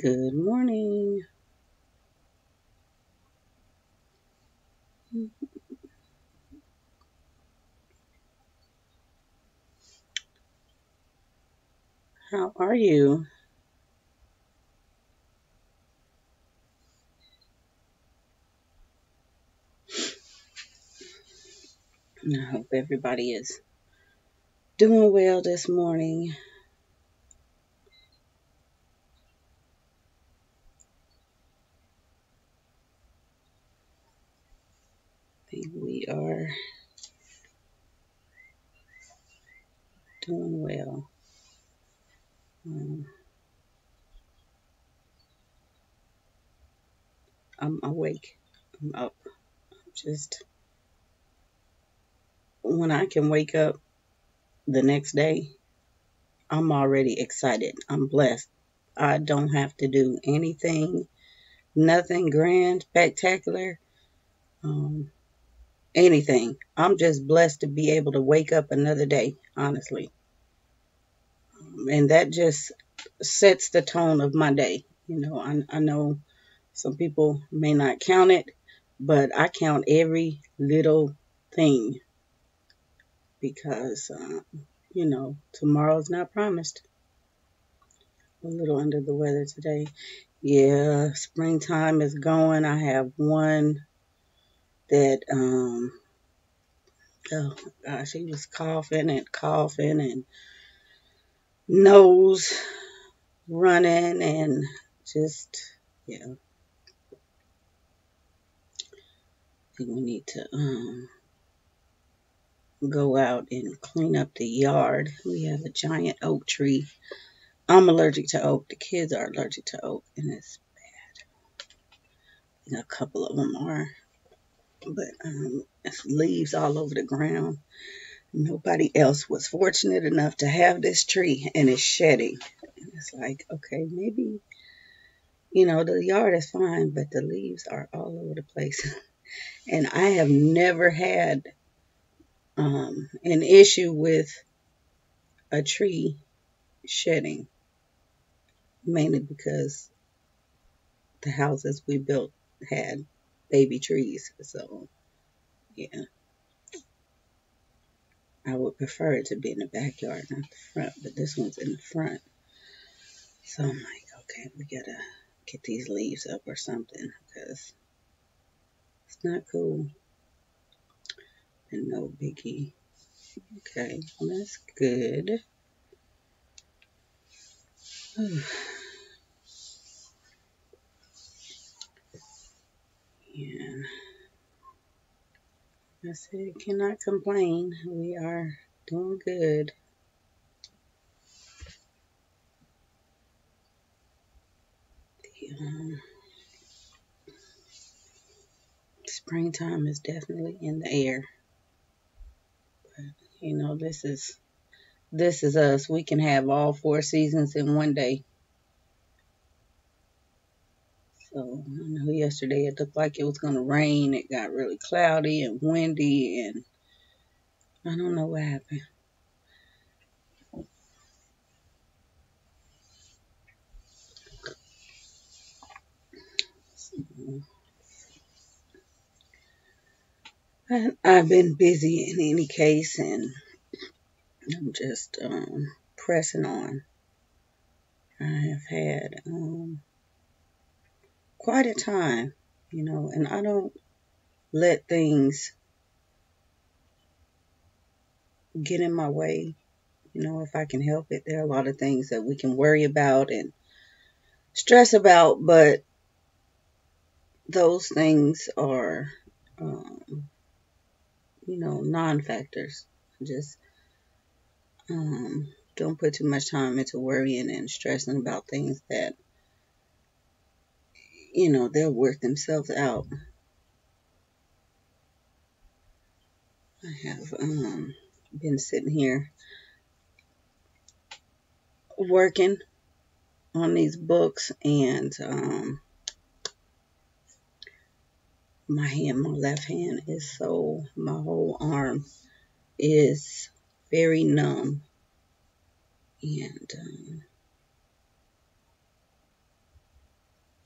Good morning. How are you? I hope everybody is doing well this morning. I think we are doing well. Um, I'm awake. I'm up. Just when I can wake up the next day, I'm already excited. I'm blessed. I don't have to do anything, nothing grand, spectacular, um, anything. I'm just blessed to be able to wake up another day, honestly. And that just sets the tone of my day. I know some people may not count it, but I count every little thing because, tomorrow's not promised. A little under the weather today. Yeah, springtime is going. I have one that, oh gosh, he was coughing and coughing and nose running and just, yeah, I think we need to, go out and clean up the yard. We have a giant oak tree. I'm allergic to oak. The kids are allergic to oak, and a couple of them are. But it's leaves all over the ground. Nobody else was fortunate enough to have this tree, and it's shedding. And it's like, okay, maybe the yard is fine, but the leaves are all over the place. And I have never had an issue with a tree shedding, mainly because the houses we built had baby trees. So, yeah, I would prefer it to be in the backyard, not the front, but this one's in the front. So I'm like, okay, we gotta get these leaves up or something because it's not cool. And no biggie. Okay, well, that's good. Yeah, I said, cannot complain. We are doing good. The springtime is definitely in the air. But, this is us. We can have all four seasons in one day. So I know yesterday it looked like it was going to rain. It got really cloudy and windy, and I don't know what happened. So, I've been busy in any case, and I'm just pressing on. I have had quite a time, and I don't let things get in my way. If I can help it, there are a lot of things that we can worry about and stress about, but those things are, um, non-factors. Just don't put too much time into worrying and stressing about things that, they'll work themselves out. I have been sitting here working on these books, and my left hand is my whole arm is very numb, and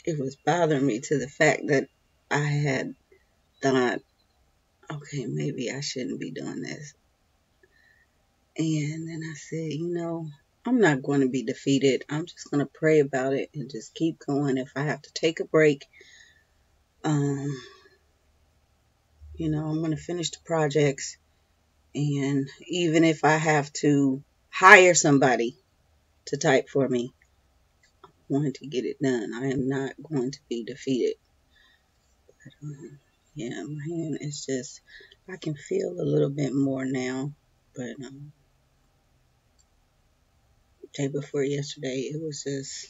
it was bothering me to the fact that I had thought, okay, maybe I shouldn't be doing this. And then I said, I'm not going to be defeated. I'm just going to pray about it and just keep going. If I have to take a break, um, I'm going to finish the projects. And even if I have to hire somebody to type for me, I'm going to get it done. I am not going to be defeated. But, yeah, my hand is just, I can feel a little bit more now. But day before yesterday, it was just,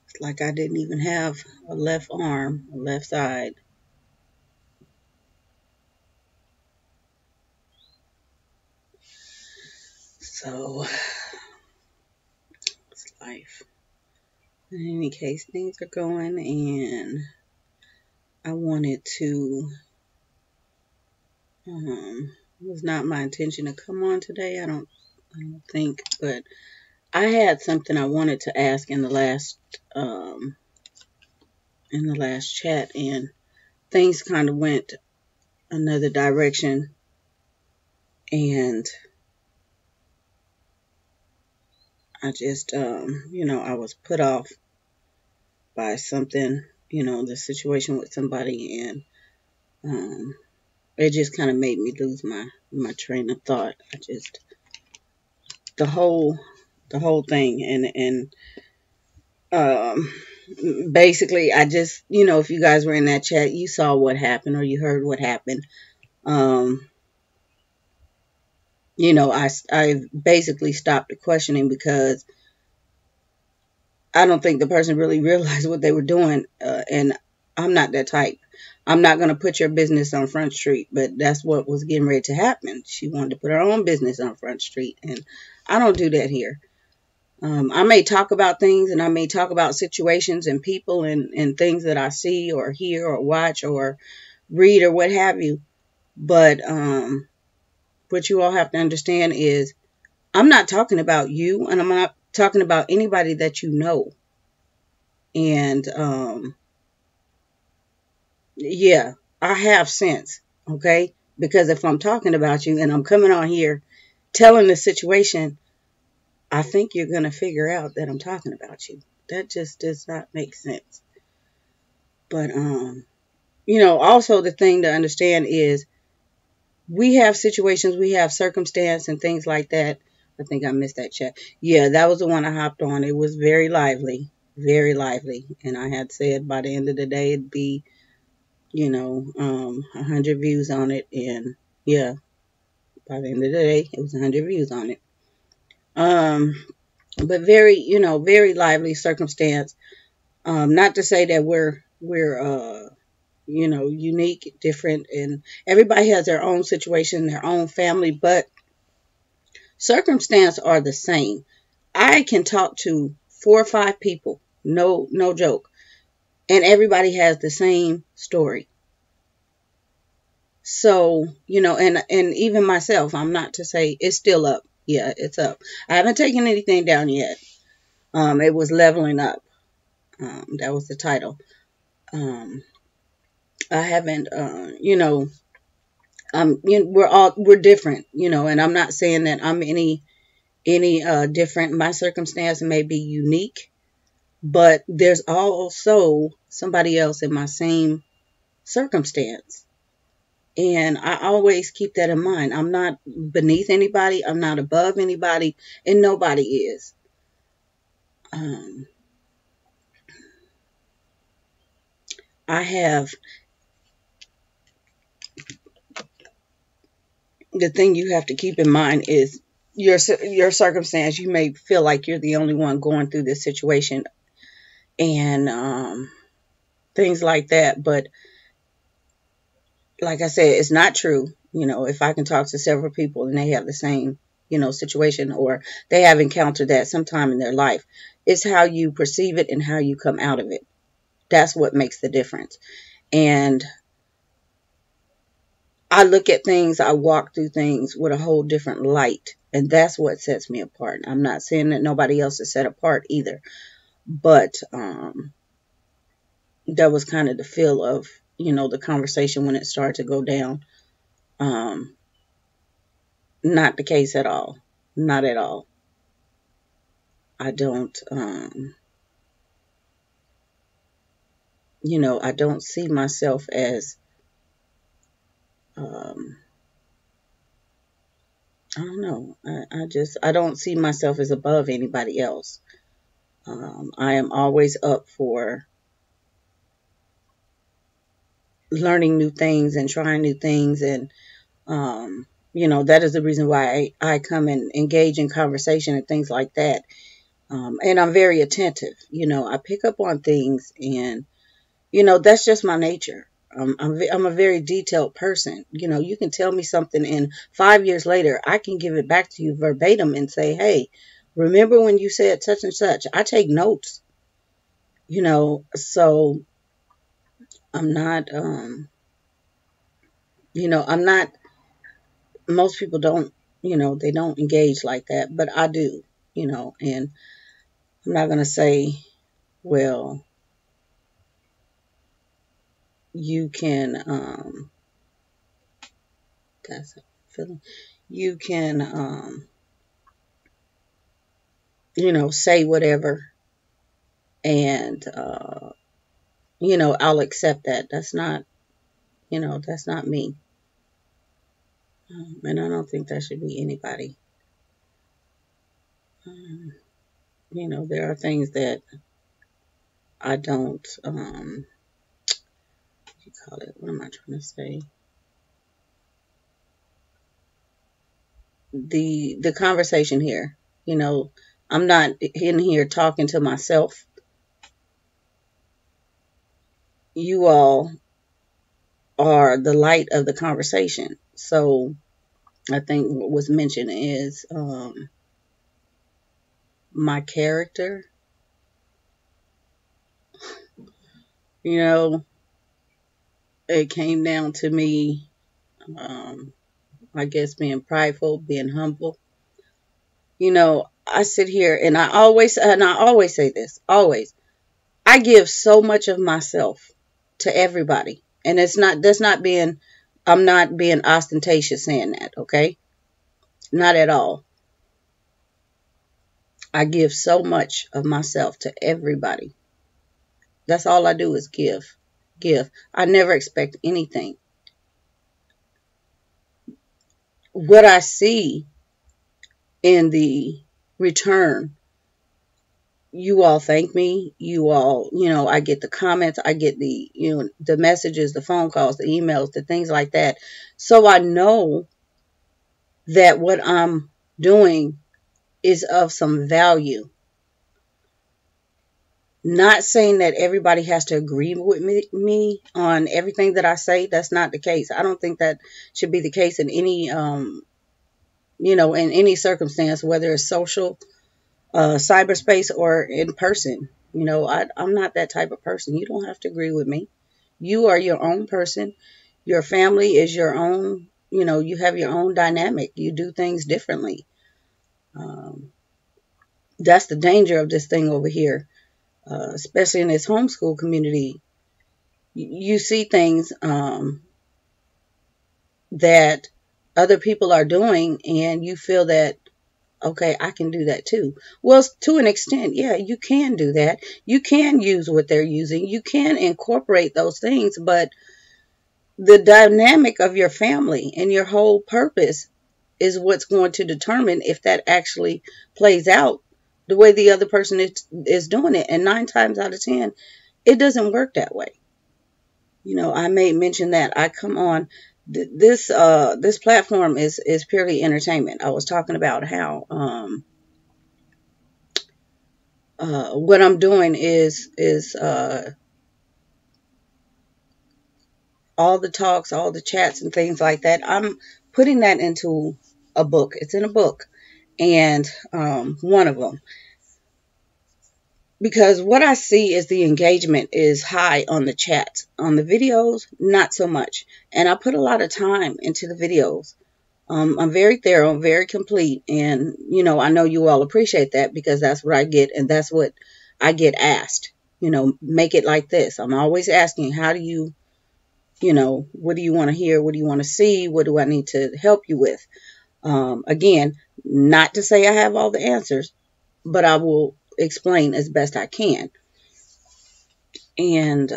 it's like I didn't even have a left arm, a left side. So, it's life. In any case, things are going, and I wanted to, it was not my intention to come on today, I don't think, but I had something I wanted to ask in the last chat, and things kind of went another direction, and I just, I was put off by something, the situation with somebody, and it just kind of made me lose my train of thought. I just, the whole thing, and basically, I just, if you guys were in that chat, you saw what happened or you heard what happened. I basically stopped the questioning because I don't think the person really realized what they were doing, and I'm not that type. I'm not going to put your business on Front Street, but that's what was getting ready to happen. She wanted to put her own business on Front Street, and I don't do that here. I may talk about things, and I may talk about situations and people and things that I see or hear or watch or read or what have you. But what you all have to understand is I'm not talking about you, and I'm not talking about anybody that you know. And yeah, I have sense, okay? Because if I'm talking about you and I'm coming on here telling the situation, I think you're going to figure out that I'm talking about you. That just does not make sense. But, also the thing to understand is we have situations, we have circumstance and things like that. I think I missed that chat. Yeah, that was the one I hopped on. It was very lively, very lively. And I had said by the end of the day, it'd be, 100 views on it. And yeah, by the end of the day, it was 100 views on it. But very, very lively circumstance. Not to say that we're unique, different, and everybody has their own situation, their own family, but circumstances are the same. I can talk to 4 or 5 people, no joke, and everybody has the same story. So, and even myself, I'm not to say it's still up. Yeah, it's up. I haven't taken anything down yet. It was leveling up. That was the title. I haven't, we're different, and I'm not saying that I'm any different. My circumstance may be unique, but there's also somebody else in my same circumstance. And I always keep that in mind. I'm not beneath anybody. I'm not above anybody, and nobody is. I have, the thing you have to keep in mind is your circumstance. You may feel like you're the only one going through this situation and things like that. But like I said, it's not true. If I can talk to several people and they have the same, situation, or they have encountered that sometime in their life, it's how you perceive it and how you come out of it. That's what makes the difference. And I look at things, I walk through things with a whole different light. And that's what sets me apart. I'm not saying that nobody else is set apart either. But that was kind of the feel of, the conversation when it started to go down. Um, Not the case at all. Not at all. I don't, I don't see myself as, um, I don't know. I don't see myself as above anybody else. I am always up for learning new things and trying new things. And, that is the reason why I come and engage in conversation and things like that. And I'm very attentive. I pick up on things, and, that's just my nature. I'm a very detailed person. You can tell me something, and 5 years later, I can give it back to you verbatim and say, hey, remember when you said such and such? I take notes, so I'm not, I'm not, most people don't, they don't engage like that, but I do, and I'm not going to say, well, you can, that's a feeling, you can, say whatever, and, I'll accept that. That's not me. And I don't think that should be anybody. There are things that I don't, what do you call it? What am I trying to say? The conversation here, I'm not in here talking to myself. You all are the light of the conversation. So I think what was mentioned is my character. It came down to me, I guess, being prideful, being humble. I sit here and I always say this, always. I give so much of myself to everybody. And I'm not being ostentatious saying that, okay? Not at all. I give so much of myself to everybody. That's all I do is give. Give. I never expect anything. What I see in the return, you all thank me. You all, I get the comments, I get the messages, the phone calls, the emails, the things like that. So I know that what I'm doing is of some value. Not saying that everybody has to agree with me on everything that I say. That's not the case. I don't think that should be the case in any, in any circumstance, whether it's social, cyberspace, or in person. I'm not that type of person. You don't have to agree with me. You are your own person. Your family is your own. You have your own dynamic. You do things differently. That's the danger of this thing over here. Especially in this homeschool community, you see things that other people are doing, and you feel that, okay, I can do that too. Well, to an extent, yeah, you can do that. You can use what they're using. You can incorporate those things, but the dynamic of your family and your whole purpose is what's going to determine if that actually plays out the way the other person is doing it. And 9 times out of 10, it doesn't work that way. I may mention that I come on this platform is purely entertainment. I was talking about how what I'm doing is all the talks, all the chats and things like that. I'm putting that into a book. It's in a book, and one of them. Because what I see is the engagement is high on the chats. On the videos, not so much. And I put a lot of time into the videos. I'm very thorough, I'm very complete. And, I know you all appreciate that, because that's what I get, and that's what I get asked. make it like this. I'm always asking, how do you, what do you want to hear? What do you want to see? What do I need to help you with? Again, not to say I have all the answers, but I will explain as best I can. And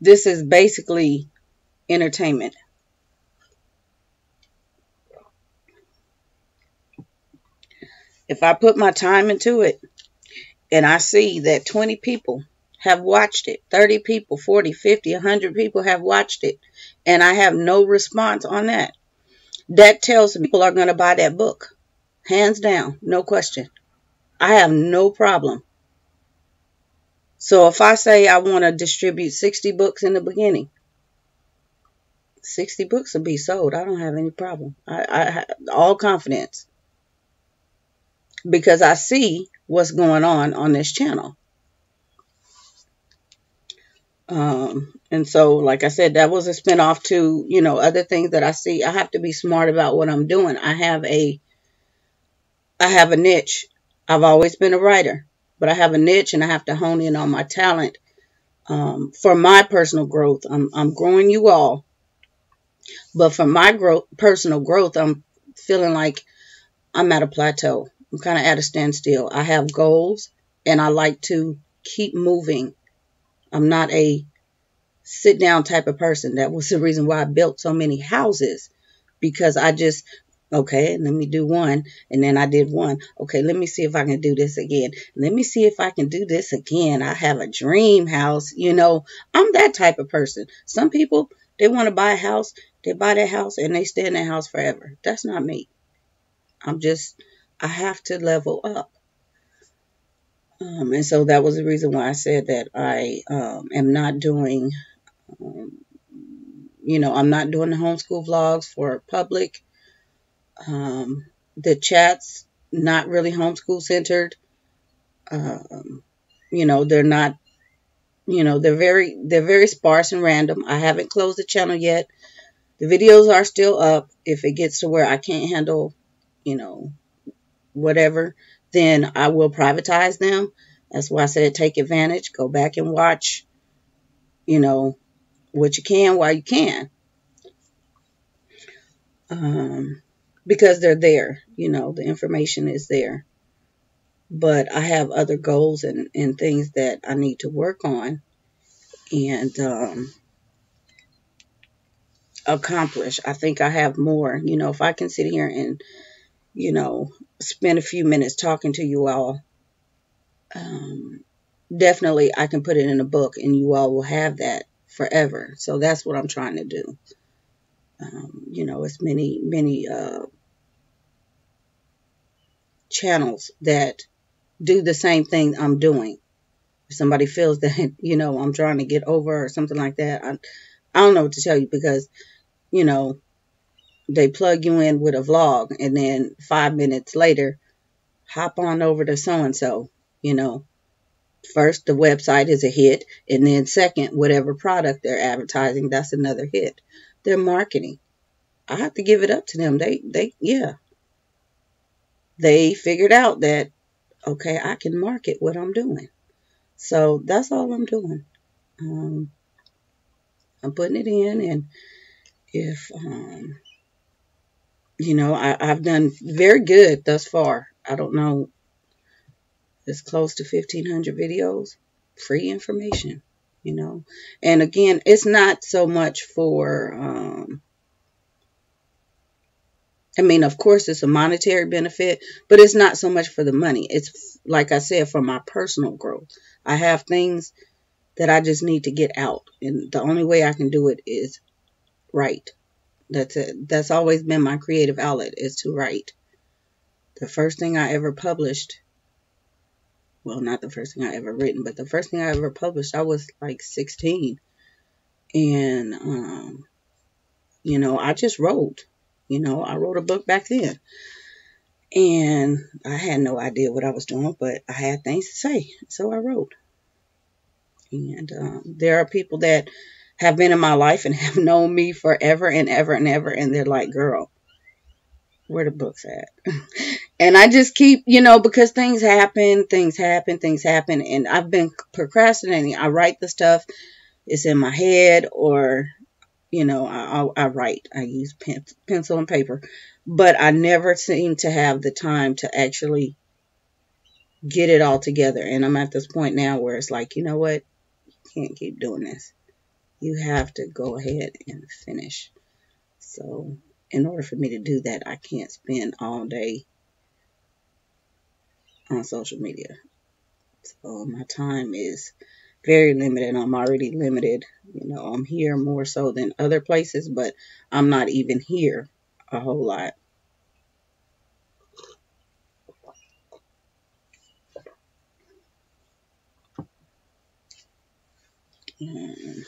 this is basically entertainment. If I put my time into it and I see that 20 people have watched it, 30 people, 40, 50, 100 people have watched it, and I have no response on that, that tells me people are going to buy that book. Hands down, no question. I have no problem. So if I say I want to distribute 60 books in the beginning, 60 books will be sold. I don't have any problem. I have all confidence because I see what's going on this channel. And so, like I said, that was a spinoff to, other things that I see. I have to be smart about what I'm doing. I have a niche. I've always been a writer, but I have a niche and I have to hone in on my talent. For my personal growth, I'm growing you all, but for my personal growth, I'm feeling like I'm at a plateau. I'm kind of at a standstill. I have goals and I like to keep moving. I'm not a sit down type of person. That was the reason why I built so many houses, because I just, okay, let me do one. And then I did one. Okay, let me see if I can do this again. Let me see if I can do this again. I have a dream house. I'm that type of person. Some people, they want to buy a house. They buy that house and they stay in that house forever. That's not me. I have to level up. And so that was the reason why I said that I am not doing, I'm not doing the homeschool vlogs for public. The chats, not really homeschool centered. They're not, they're very sparse and random. I haven't closed the channel yet. The videos are still up. If it gets to where I can't handle, whatever, then I will privatize them. That's why I said take advantage. Go back and watch, what you can while you can. Because they're there, the information is there. But I have other goals and things that I need to work on and accomplish. I think I have more. If I can sit here and, spend a few minutes talking to you all, definitely I can put it in a book and you all will have that forever. So that's what I'm trying to do. It's many channels that do the same thing I'm doing. If somebody feels that, I'm trying to get over or something like that, I don't know what to tell you, because, they plug you in with a vlog and then 5 minutes later, hop on over to so-and-so, First, the website is a hit, and then second, whatever product they're advertising, that's another hit. They're marketing. I have to give it up to them. They figured out that, okay, I can market what I'm doing. So that's all I'm doing. I'm putting it in, and if, I've done very good thus far. I don't know, it's close to 1,500 videos, free information, And again, it's not so much for, of course, it's a monetary benefit, but it's not so much for the money. It's, like I said, for my personal growth. I have things that I just need to get out, and the only way I can do it is write. That's it. That's always been my creative outlet, is to write. The first thing I ever published, well, not the first thing I ever written, but the first thing I ever published, I was like 16. And, I just wrote. I wrote a book back then. And I had no idea what I was doing, but I had things to say. So I wrote. And there are people that have been in my life and have known me forever and ever and ever. And they're like, girl, where the books at? And I just keep, because things happen, and I've been procrastinating. I write the stuff, it's in my head, or, I write. I use pencil and paper. But I never seem to have the time to actually get it all together. And I'm at this point now where it's like, you know what? You can't keep doing this. You have to go ahead and finish. So in order for me to do that, I can't spend all day on social media. So my time is very limited. I'm already limited. I'm here more so than other places, but I'm not even here a whole lot. Um,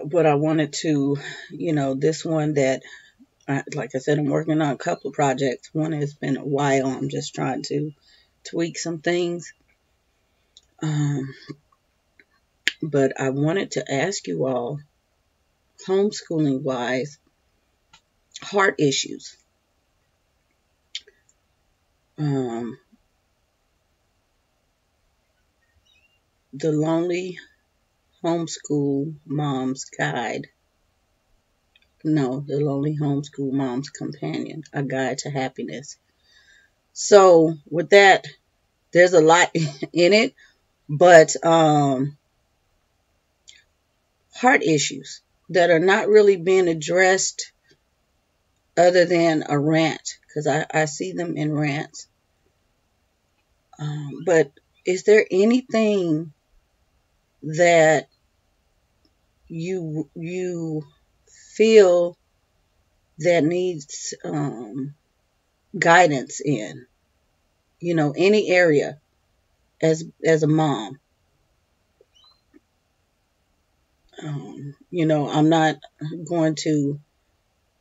but I wanted to, this one that, like I said, I'm working on a couple of projects. One has been a while. I'm just trying to tweak some things. Um, but I wanted to ask you all, homeschooling wise, heart issues. Um, the Lonely Homeschool Mom's Guide. No, the Lonely Homeschool Mom's Companion, A Guide to Happiness. So with that, there's a lot in it, but heart issues that are not really being addressed other than a rant, because I see them in rants. But is there anything that you feel that needs guidance in, any area as a mom? I'm not going to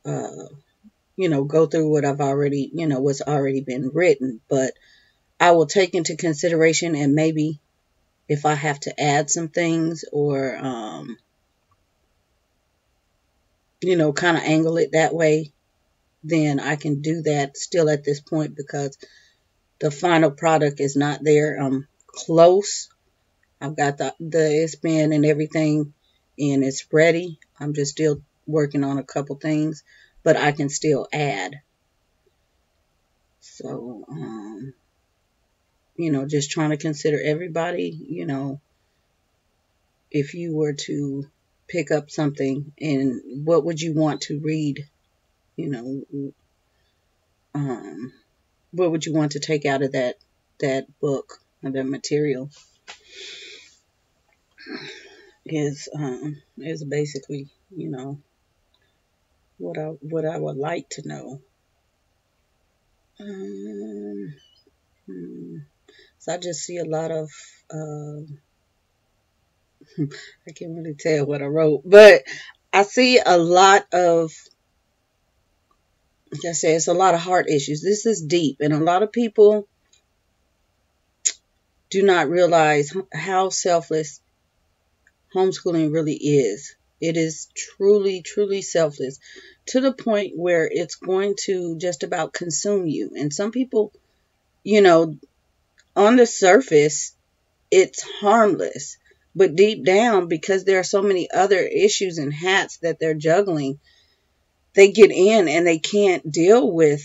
go through what I've already, what's already been written, but I will take into consideration, and maybe if I have to add some things, or kind of angle it that way, then I can do that still at this point, because the final product is not there. I'm close. I've got the S-band and everything, and it's ready. I'm just still working on a couple things, but I can still add. So, just trying to consider everybody, if you were to pick up something, and what would you want to read, what would you want to take out of that book, or that material, is basically, what I would like to know. So I just see a lot of, I can't really tell what I wrote, but I see a lot of, like I said, it's a lot of heart issues. This is deep, and a lot of people do not realize how selfless homeschooling really is. It is truly, truly selfless, to the point where it's going to just about consume you. And some people, on the surface, it's harmless. But deep down, because there are so many other issues and hats that they're juggling, they get in and they can't deal with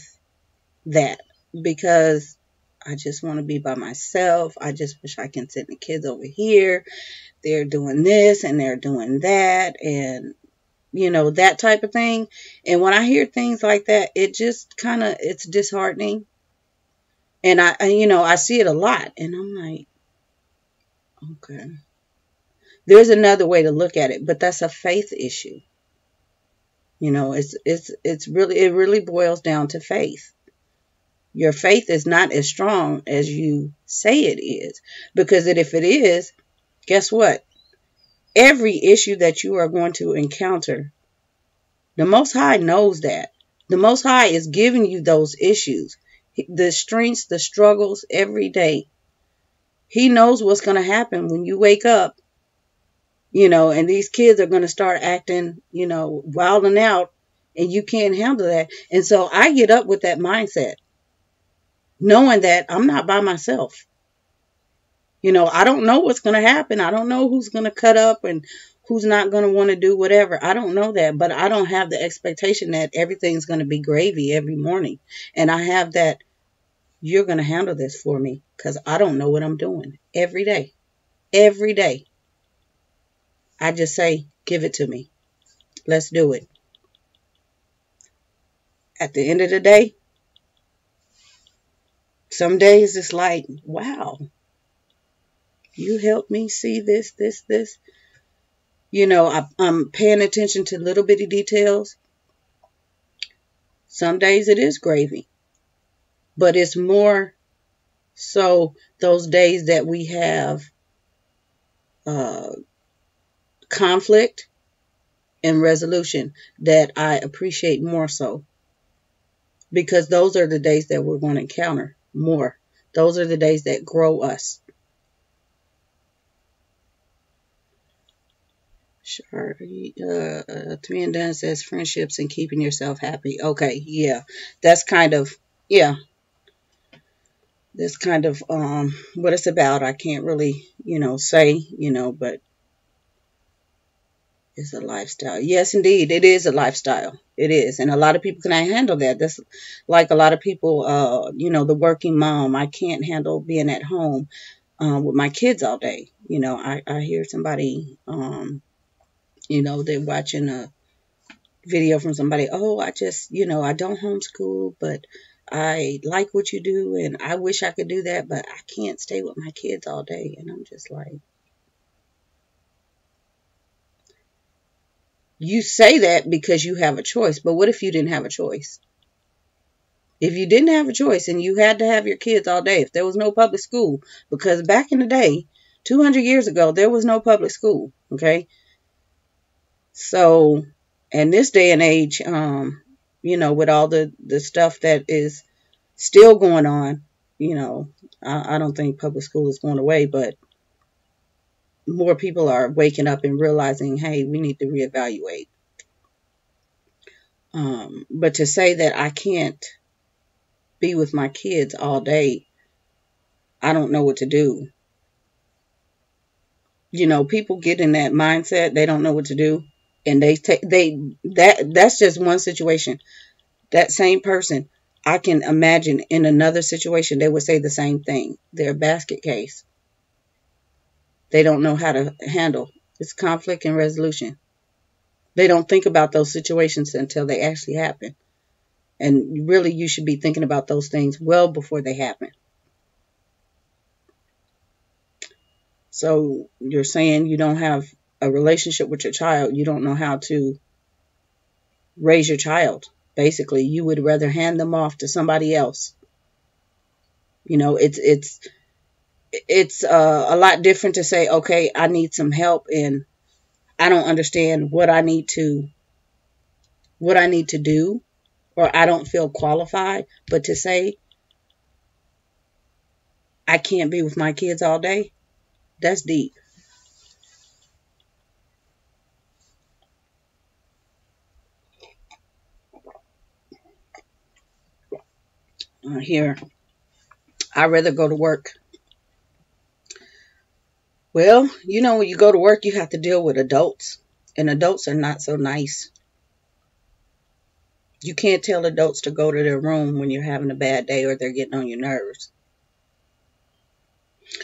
that, because I just want to be by myself. I just wish I can send the kids over here. They're doing this and they're doing that, and that type of thing. And when I hear things like that, it just it's disheartening. And I see it a lot, and I'm like, okay, there's another way to look at it, but that's a faith issue. It really boils down to faith. Your faith is not as strong as you say it is, because if it is, guess what? Every issue that you are going to encounter, the Most High knows that. The Most High is giving you those issues, the strengths, the struggles every day. He knows what's going to happen when you wake up, and these kids are going to start acting, wilding out and you can't handle that. And so I get up with that mindset, knowing that I'm not by myself. I don't know what's going to happen. I don't know who's going to cut up and who's not going to want to do whatever. I don't know that, but I don't have the expectation that everything's going to be gravy every morning. And I have that you're going to handle this for me because I don't know what I'm doing every day. Every day. I just say, give it to me. Let's do it. At the end of the day, some days it's like, wow, you helped me see this, this, this. I'm paying attention to little bitty details. Some days it is gravy, but it's more so those days that we have uh, conflict and resolution that I appreciate more so, because those are the days that we're going to encounter more. Those are the days that grow us. Sure. Three and Done says friendships and keeping yourself happy. Okay, yeah. That's kind of, yeah. That's kind of what it's about. I can't really, say, but it's a lifestyle. Yes, indeed. It is a lifestyle. It is. And a lot of people cannot handle that. That's like a lot of people, the working mom. I can't handle being at home with my kids all day. I hear somebody, they're watching a video from somebody. Oh, I just, I don't homeschool, but I like what you do. And I wish I could do that, but I can't stay with my kids all day. And I'm just like, you say that because you have a choice, but what if you didn't have a choice? If you didn't have a choice and you had to have your kids all day, if there was no public school, because back in the day, 200 years ago, there was no public school, okay? So, in this day and age, with all the stuff that is still going on, I don't think public school is going away, but more people are waking up and realizing, hey, we need to reevaluate. But to say that I can't be with my kids all day, I don't know what to do. People get in that mindset, they don't know what to do, and that's just one situation. That same person, I can imagine in another situation they would say the same thing. They're a basket case. They don't know how to handle. It's conflict and resolution. They don't think about those situations until they actually happen. And really, you should be thinking about those things well before they happen. So you're saying you don't have a relationship with your child. You don't know how to raise your child. Basically, you would rather hand them off to somebody else. It's a lot different to say, okay, I need some help and I don't understand what I need to do, or I don't feel qualified. But to say I can't be with my kids all day, that's deep. Here, I'd rather go to work. Well, when you go to work, you have to deal with adults, and adults are not so nice. You can't tell adults to go to their room when you're having a bad day or they're getting on your nerves.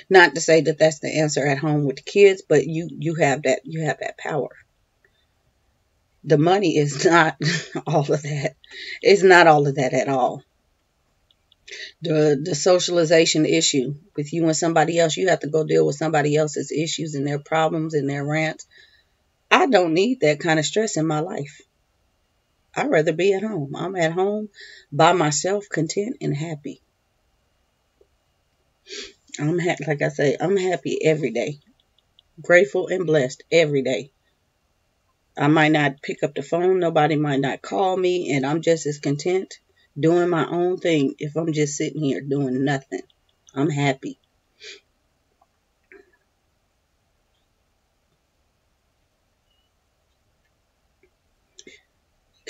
Not to say that that's the answer at home with the kids, but you have that power. The money is not all of that. It's not all of that at all. The socialization issue with you and somebody else, you have to go deal with somebody else's issues and their problems and their rants. I don't need that kind of stress in my life. I'd rather be at home. I'm at home by myself, content and happy. Like I say, I'm happy every day. Grateful and blessed every day. I might not pick up the phone. Nobody might not call me. And I'm just as content doing my own thing if I'm just sitting here doing nothing. I'm happy.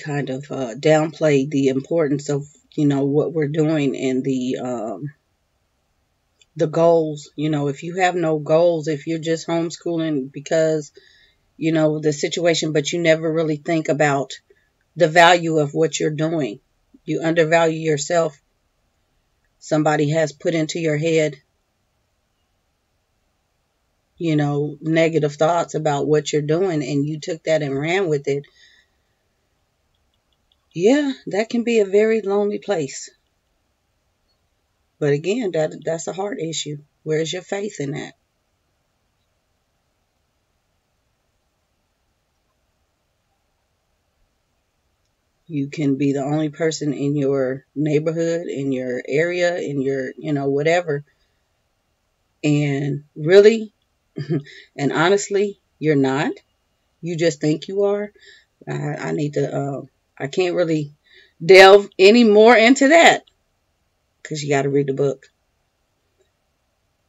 kind of downplay the importance of, what we're doing and the goals. If you have no goals, if you're just homeschooling because, the situation, but you never really think about the value of what you're doing. You undervalue yourself. Somebody has put into your head, negative thoughts about what you're doing, and you took that and ran with it. Yeah, that can be a very lonely place. But again, that's a heart issue. Where's your faith in that? You can be the only person in your neighborhood, in your area, in your, whatever. And really, and honestly, you're not. You just think you are. I need to, I can't really delve any more into that because you got to read the book.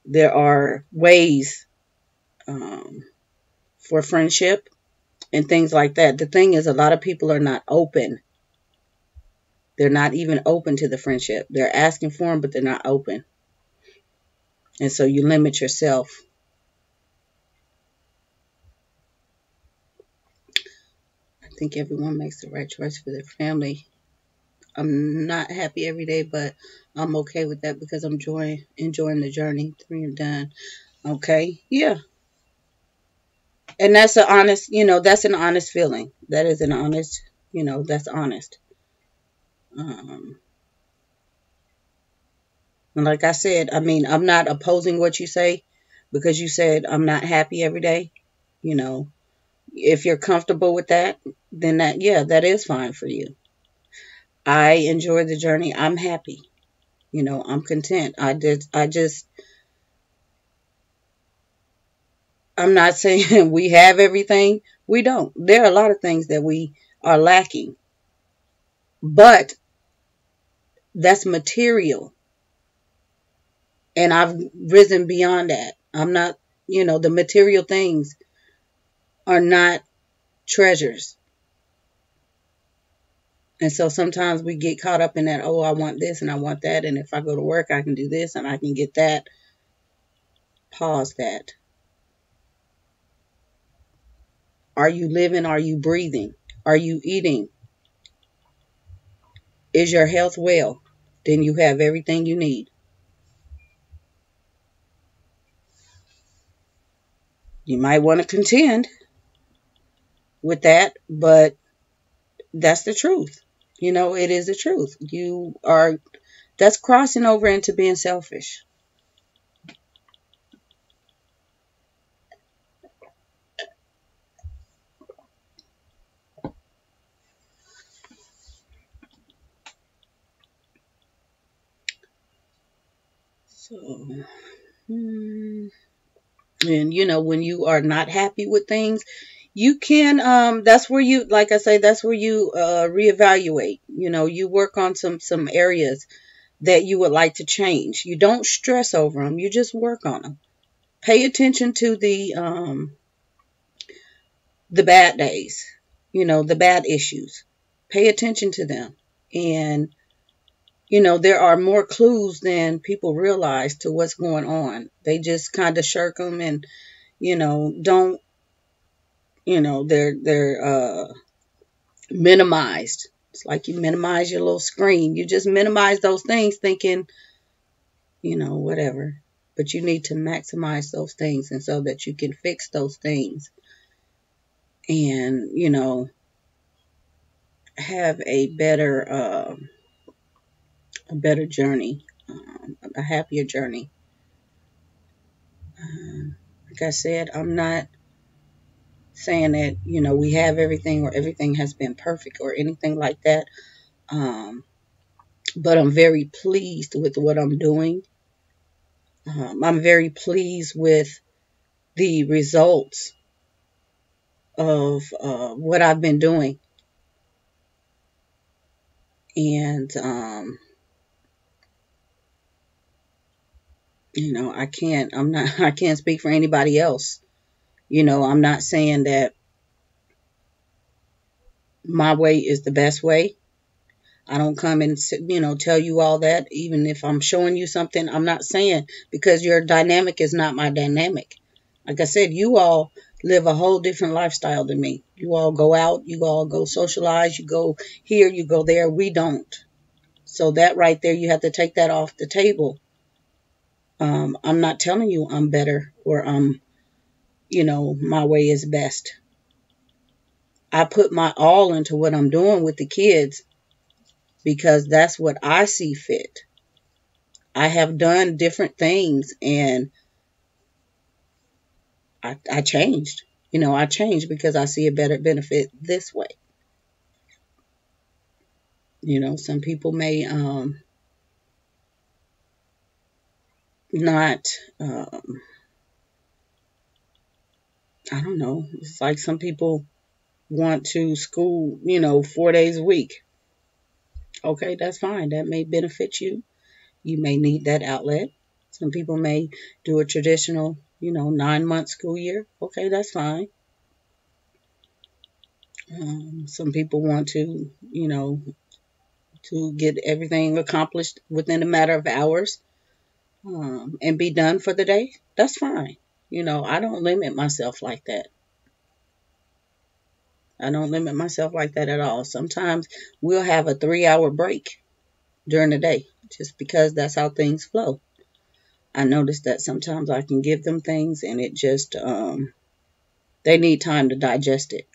There are ways for friendship and things like that. The thing is, a lot of people are not open. They're not even open to the friendship. They're asking for them, but they're not open. And so you limit yourself. I think everyone makes the right choice for their family. I'm not happy every day, but I'm okay with that because I'm enjoying the journey. 3 and done. Okay. Yeah. And that's an honest, that's an honest feeling. That is an honest, that's honest. Um, and like I said, I mean, I'm not opposing what you say because you said I'm not happy every day. You know, if you're comfortable with that, then yeah, that is fine for you. I enjoy the journey. I'm happy. I'm content. I'm not saying we have everything. We don't. There are a lot of things that we are lacking, but that's material. And I've risen beyond that. I'm not, the material things are not treasures. And so sometimes we get caught up in that, oh, I want this and I want that. And if I go to work, I can do this and I can get that. Pause that. Are you living? Are you breathing? Are you eating? Is your health well? Then you have everything you need. You might want to contend with that, but that's the truth. It is the truth. That's crossing over into being selfish. So, and when you are not happy with things, you can, that's where you, like I say, that's where you reevaluate. You work on some areas that you would like to change. You don't stress over them. You just work on them. Pay attention to the bad days, the bad issues. Pay attention to them. And, there are more clues than people realize to what's going on. They just kind of shirk them and, don't, they're minimized. It's like you minimize your little screen. You just minimize those things thinking, whatever. But you need to maximize those things and so that you can fix those things and, have a better journey, a happier journey. Like I said, I'm not saying that, we have everything or everything has been perfect or anything like that. But I'm very pleased with what I'm doing. I'm very pleased with the results of what I've been doing. And, I can't speak for anybody else. I'm not saying that My way is the best way. I don't come and tell you all that. Even if I'm showing you something, I'm not saying, because your dynamic is not my dynamic. Like I said, you all live a whole different lifestyle than me. You all go out, you all go socialize, you go here, you go there. We don't. So that right there, you have to take that off the table. I'm not telling you I'm better, or my way is best. I put my all into what I'm doing with the kids because that's what I see fit. I have done different things, and I changed. I changed because I see a better benefit this way. Some people may not, I don't know. It's like some people want to school, 4 days a week. Okay, that's fine. That may benefit you. You may need that outlet. Some people may do a traditional, 9-month school year. Okay, that's fine. Some people want to get everything accomplished within a matter of hours, and be done for the day. That's fine. I don't limit myself like that. I don't limit myself like that at all. Sometimes we'll have a 3-hour break during the day just because that's how things flow. I notice that sometimes I can give them things and it just, they need time to digest it.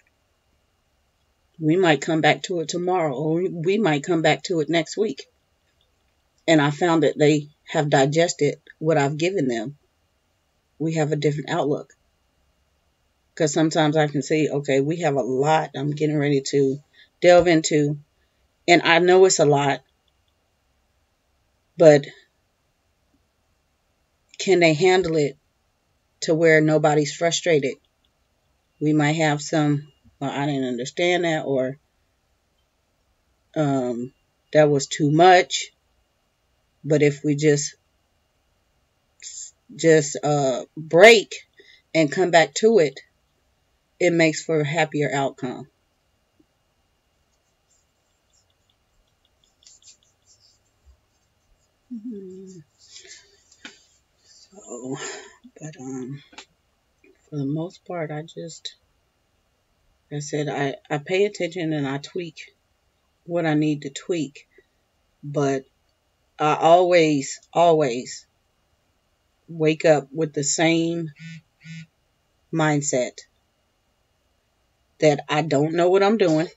We might come back to it tomorrow, or we might come back to it next week. And I found that they have digested what I've given them. We have a different outlook. Because sometimes I can see, okay, we have a lot I'm getting ready to delve into. And I know it's a lot, but can they handle it to where nobody's frustrated? We might have some, well, I didn't understand that, or that was too much. But if we just break and come back to it, it makes for a happier outcome. So, but for the most part, like I said, I pay attention and I tweak what I need to tweak. But I always wake up with the same mindset that I don't know what I'm doing.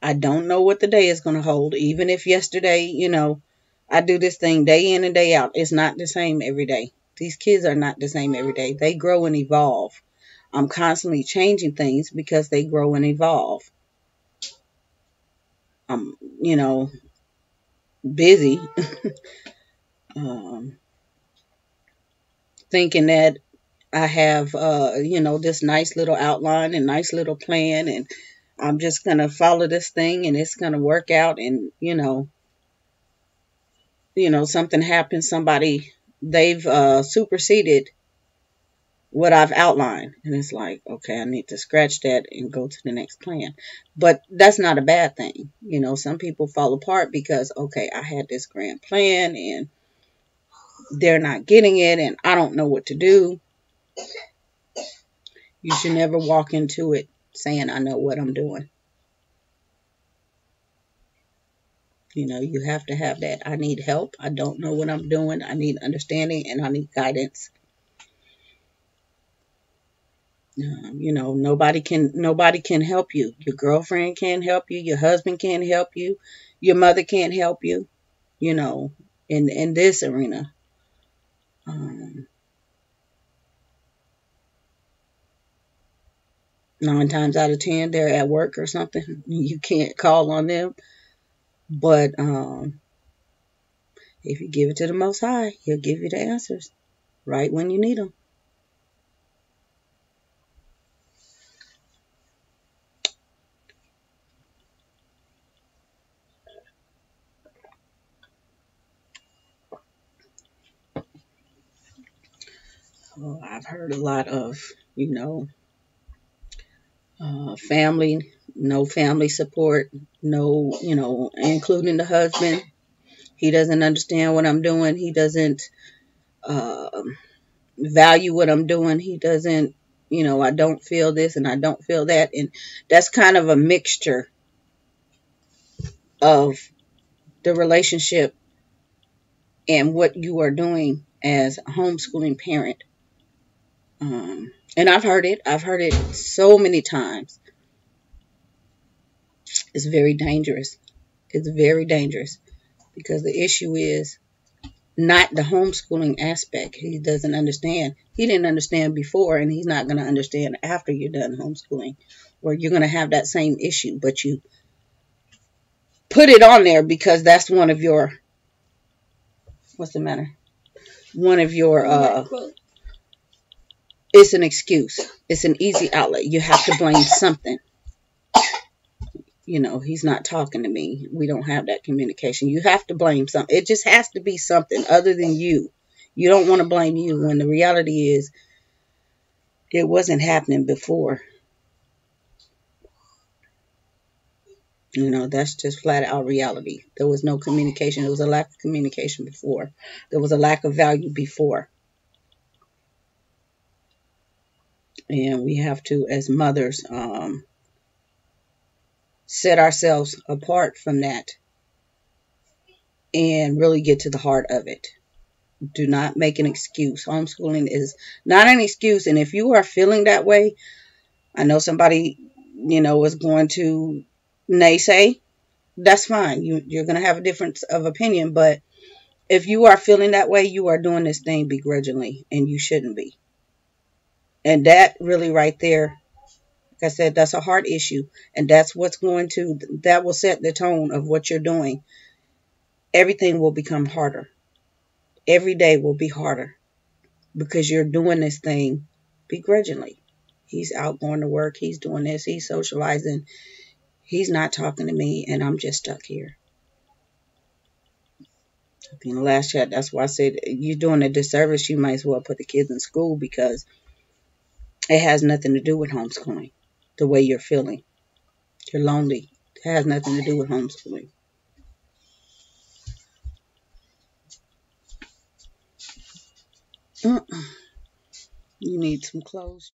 I don't know what the day is going to hold. Even if yesterday, I do this thing day in and day out. It's not the same every day. These kids are not the same every day. They grow and evolve. I'm constantly changing things because they grow and evolve. I'm, busy um, thinking that I have, this nice little outline and nice little plan, and I'm just going to follow this thing and it's going to work out. And, something happens, they've superseded what I've outlined. And it's like, okay, I need to scratch that and go to the next plan. But that's not a bad thing. Some people fall apart because, okay, I had this grand plan and they're not getting it and I don't know what to do. You should never walk into it saying, I know what I'm doing. You have to have that. I need help. I don't know what I'm doing. I need understanding and I need guidance. Nobody can help you. Your girlfriend can't help you. Your husband can't help you. Your mother can't help you. In this arena. Um, 9 times out of 10, they're at work or something. You can't call on them. But if you give it to the Most High, He'll give you the answers right when you need them. So I've heard a lot of, Family, no family support, no, including the husband. He doesn't understand what I'm doing. He doesn't uh, value what I'm doing. He doesn't, I don't feel this and I don't feel that. And that's kind of a mixture of the relationship and what you are doing as a homeschooling parent. And I've heard it. I've heard it so many times. It's very dangerous. It's very dangerous because the issue is not the homeschooling aspect. He doesn't understand. He didn't understand before, and he's not going to understand after you're done homeschooling, or you're going to have that same issue, but you put it on there because that's one of your, what's the matter? One of your, it's an excuse. It's an easy outlet. You have to blame something. He's not talking to me. We don't have that communication. You have to blame something. It just has to be something other than you. You don't want to blame you when the reality is it wasn't happening before. That's just flat out reality. There was no communication. There was a lack of communication before. There was a lack of value before. And we have to, as mothers, set ourselves apart from that and really get to the heart of it. Do not make an excuse. Homeschooling is not an excuse. And if you are feeling that way, I know somebody, is going to naysay. That's fine. You're going to have a difference of opinion. But if you are feeling that way, you are doing this thing begrudgingly, and you shouldn't be. And that really right there, like I said, that's a heart issue. And that's that will set the tone of what you're doing. Everything will become harder. Every day will be harder because you're doing this thing begrudgingly. He's out going to work. He's doing this. He's socializing. He's not talking to me, and I'm just stuck here. In the last chat, that's why I said you're doing a disservice. You might as well put the kids in school because it has nothing to do with homeschooling. The way you're feeling, you're lonely. It has nothing to do with homeschooling. You need some clothes.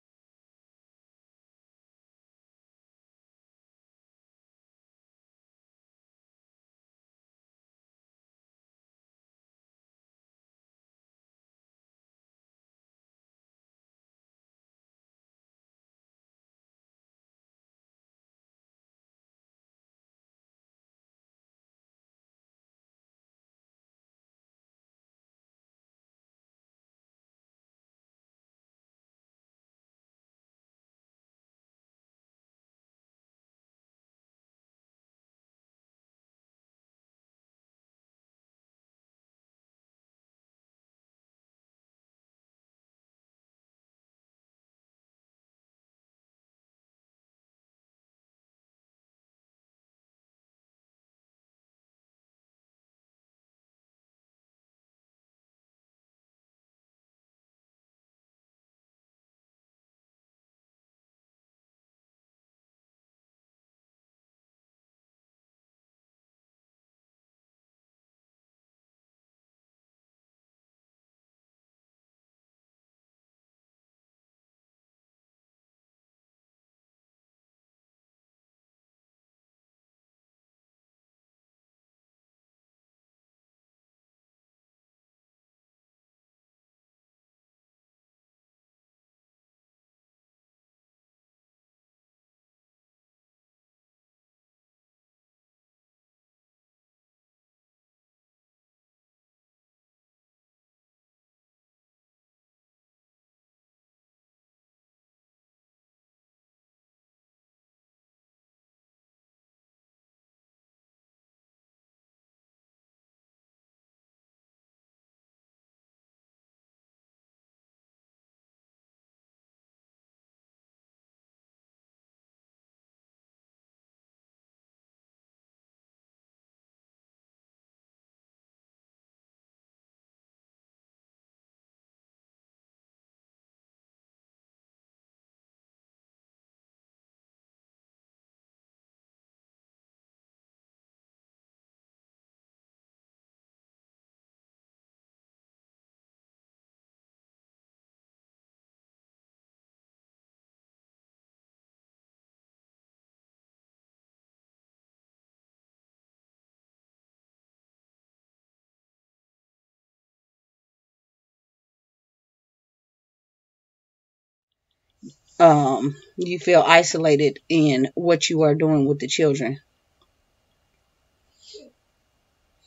You feel isolated in what you are doing with the children.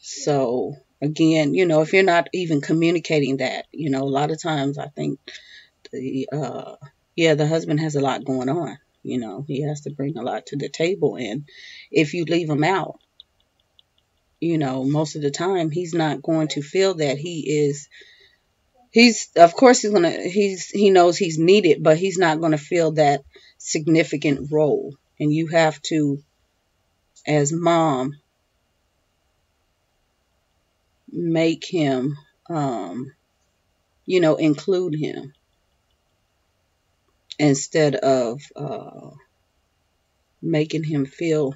So again, if you're not even communicating that, a lot of times I think the husband has a lot going on. He has to bring a lot to the table, and if you leave him out, most of the time he's not going to feel that he's of course he knows he's needed, but he's not going to feel that significant role. And you have to, as mom, make him, include him instead of making him feel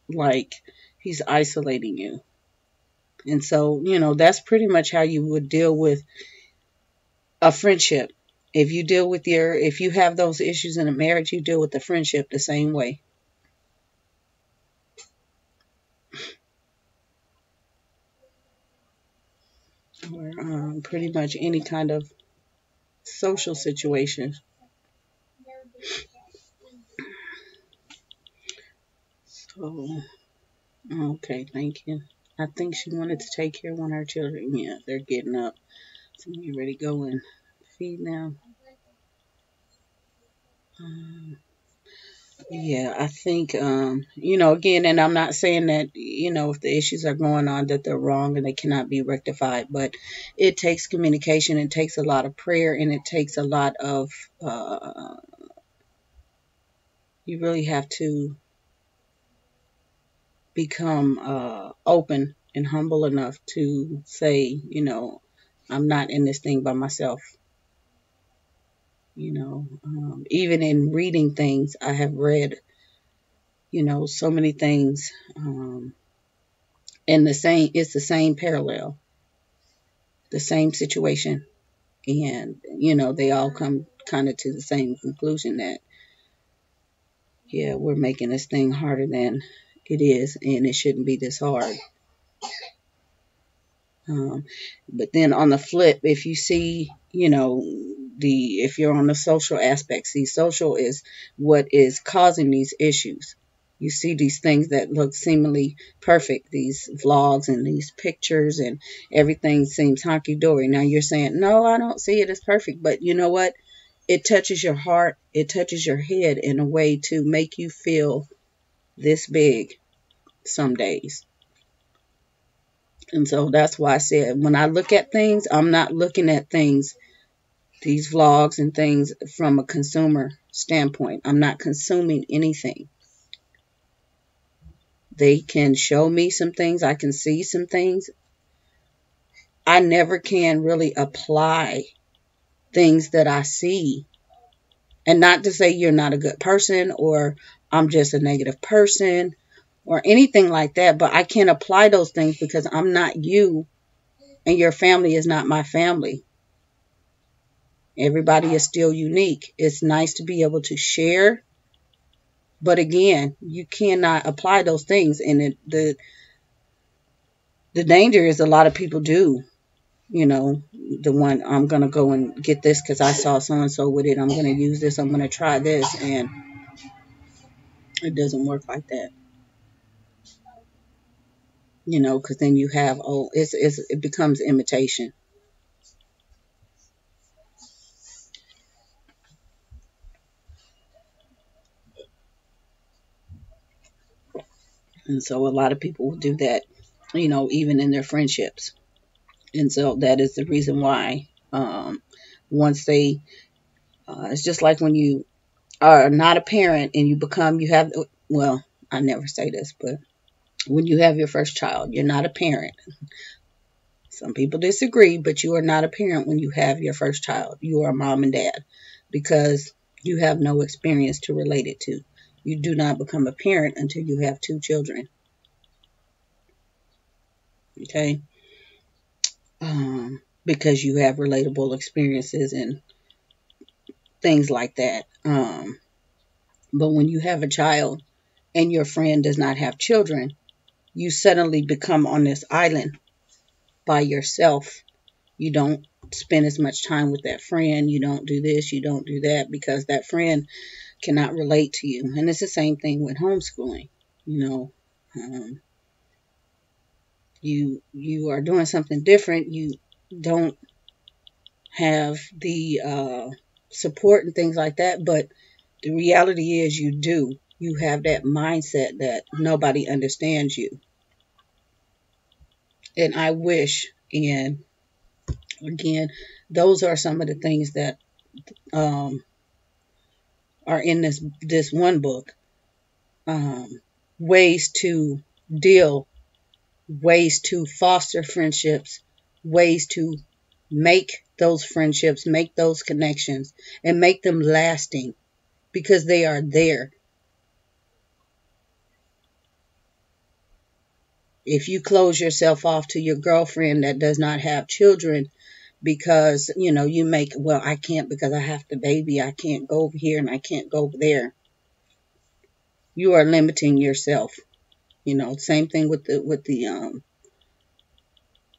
like he's isolating you. And so, that's pretty much how you would deal with a friendship. If you have those issues in a marriage, you deal with the friendship the same way. Or pretty much any kind of social situation. So, okay, thank you. I think she wanted to take care of one of her children. Yeah, they're getting up. So I'm ready to go and feed them. Yeah, I think, again, and I'm not saying that, if the issues are going on that they're wrong and they cannot be rectified, but it takes communication, it takes a lot of prayer, and it takes a lot of, you really have to become open and humble enough to say, I'm not in this thing by myself. Even in reading things, I have read, so many things, and it's the same parallel, the same situation. And, they all come kind of to the same conclusion that, yeah, we're making this thing harder than it is, and it shouldn't be this hard. But then on the flip, if you see, if you're on the social aspect, see, social is what is causing these issues. You see these things that look seemingly perfect, these vlogs and these pictures, and everything seems honky-dory. Now you're saying, no, I don't see it as perfect. But you know what? It touches your heart. It touches your head in a way to make you feel this big some days. And so that's why I said, when I look at things, I'm not looking at things, these vlogs and things, from a consumer standpoint. I'm not consuming anything. They can show me some things. I can see some things. I never can really apply things that I see. And not to say you're not a good person or I'm just a negative person or anything like that. But I can't apply those things because I'm not you and your family is not my family. Everybody is still unique. It's nice to be able to share. But again, you cannot apply those things. And the danger is a lot of people do. The one, I'm going to go and get this because I saw so-and-so with it. I'm going to use this. I'm going to try this. And it doesn't work like that. Because then you have, it becomes imitation. And so a lot of people will do that, even in their friendships. And so that is the reason why, once they, it's just like when you are not a parent and well, I never say this, but when you have your first child, you're not a parent. Some people disagree, but you are not a parent when you have your first child. You are a mom and dad because you have no experience to relate it to. You do not become a parent until you have 2 children. Okay? Because you have relatable experiences and things like that. But when you have a child and your friend does not have children, you suddenly become on this island by yourself. You don't spend as much time with that friend. You don't do this, you don't do that, because that friend cannot relate to you. And it's the same thing with homeschooling. You know, you are doing something different. You don't have the support and things like that, but the reality is you do. You have that mindset that nobody understands you. And I wish, and again, those are some of the things that um, are in this one book. Ways to deal, ways to foster friendships, ways to make those friendships, make those connections, and make them lasting, because they are there. If you close yourself off to your girlfriend that does not have children because, you make, well, I can't because I have the baby, I can't go over here and I can't go over there, you are limiting yourself. Same thing with the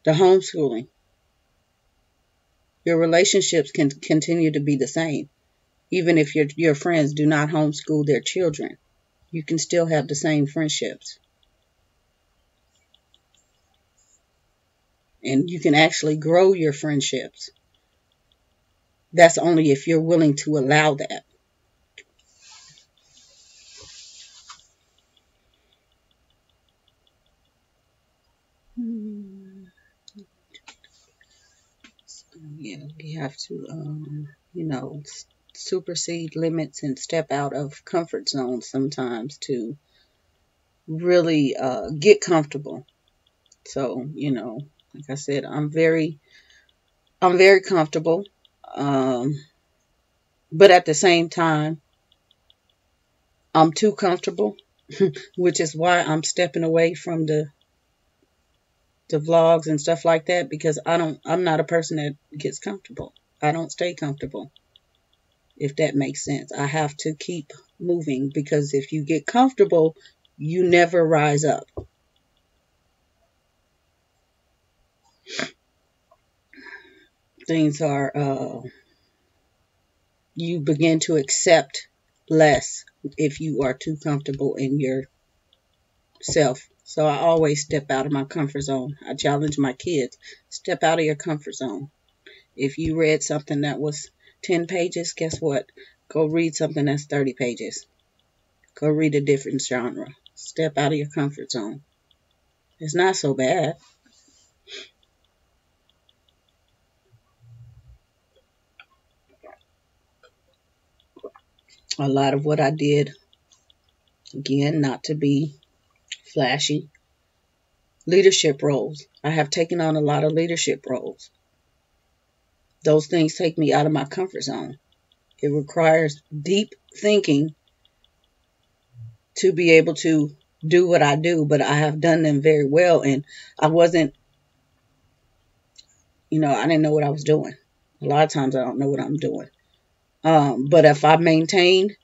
homeschooling. Your relationships can continue to be the same. Even if your friends do not homeschool their children, you can still have the same friendships. And you can actually grow your friendships. That's only if you're willing to allow that. So, yeah, we have to, supersede limits and step out of comfort zones sometimes to really get comfortable. So, like I said, I'm very comfortable. But at the same time, I'm too comfortable, which is why I'm stepping away from the vlogs and stuff like that, because I'm not a person that gets comfortable. I don't stay comfortable, if that makes sense. I have to keep moving, because if you get comfortable, you never rise up. Things are, you begin to accept less if you are too comfortable in yourself. So I always step out of my comfort zone. I challenge my kids, step out of your comfort zone. If you read something that was 10 pages, guess what? Go read something that's 30 pages. Go read a different genre. Step out of your comfort zone. It's not so bad. A lot of what I did, again, not to be flashy, leadership roles. I have taken on a lot of leadership roles. Those things take me out of my comfort zone. It requires deep thinking to be able to do what I do, but I have done them very well, and I wasn't, I didn't know what I was doing. A lot of times I don't know what I'm doing. But if I maintained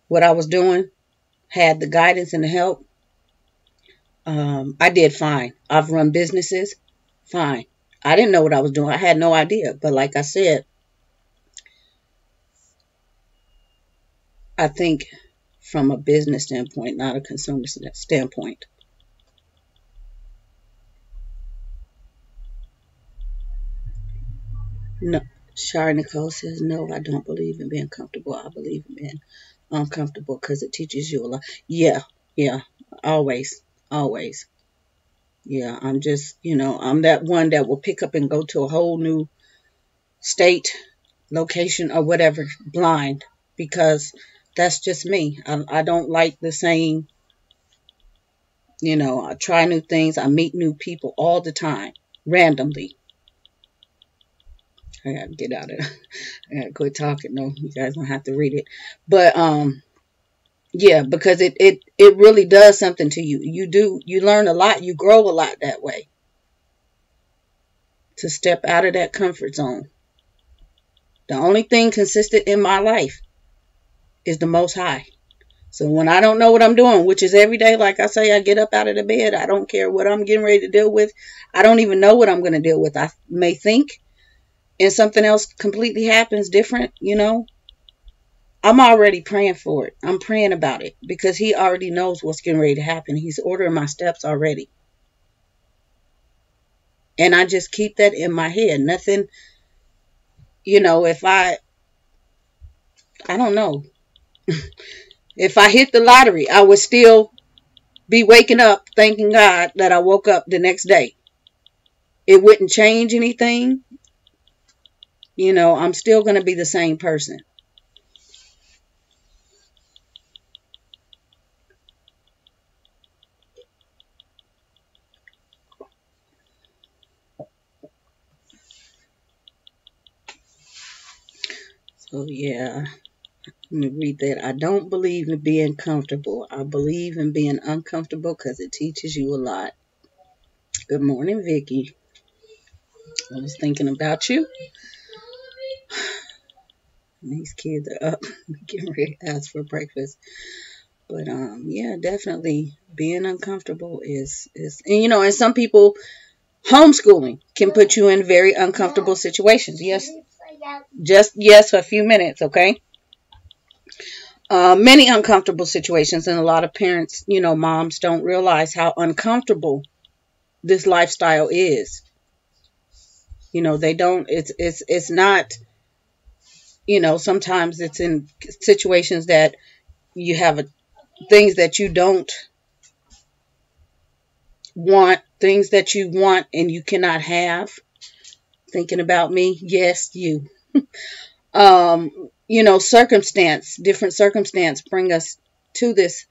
what I was doing, had the guidance and the help, I did fine. I've run businesses, fine. I didn't know what I was doing. I had no idea. But like I said, I think from a business standpoint, not a consumer standpoint. No, Shari Nicole says, no, I don't believe in being comfortable. I believe in being uncomfortable, because it teaches you a lot. Yeah, always, always. Yeah, I'm just, I'm that one that will pick up and go to a whole new state, location, or whatever, blind, because that's just me. I don't like the same, I try new things. I meet new people all the time, randomly. I gotta get out of it. I gotta quit talking. No, you guys don't have to read it. But, yeah, because it really does something to you. You learn a lot. You grow a lot that way. To step out of that comfort zone. The only thing consistent in my life is the Most High. So when I don't know what I'm doing, which is every day, like I say, I get up out of the bed. I don't care what I'm getting ready to deal with. I don't even know what I'm going to deal with. I may think and something else completely happens different, I'm already praying for it. I'm praying about it because he already knows what's getting ready to happen. He's ordering my steps already. And I just keep that in my head. Nothing, if I don't know, if I hit the lottery, I would still be waking up thanking God that I woke up the next day. It wouldn't change anything. I'm still going to be the same person. So, yeah, let me read that. I don't believe in being comfortable. I believe in being uncomfortable because it teaches you a lot. Good morning, Vicky. I was thinking about you. These kids are up getting ready to ask for breakfast. But yeah, definitely being uncomfortable is and some people homeschooling can put you in very uncomfortable situations. Yes. Just yes for a few minutes, okay? Many uncomfortable situations, and a lot of parents, moms don't realize how uncomfortable this lifestyle is. They don't. It's not. Sometimes it's in situations that you have things that you don't want, things that you want and you cannot have. Thinking about me, yes, you. Different circumstance bring us to this,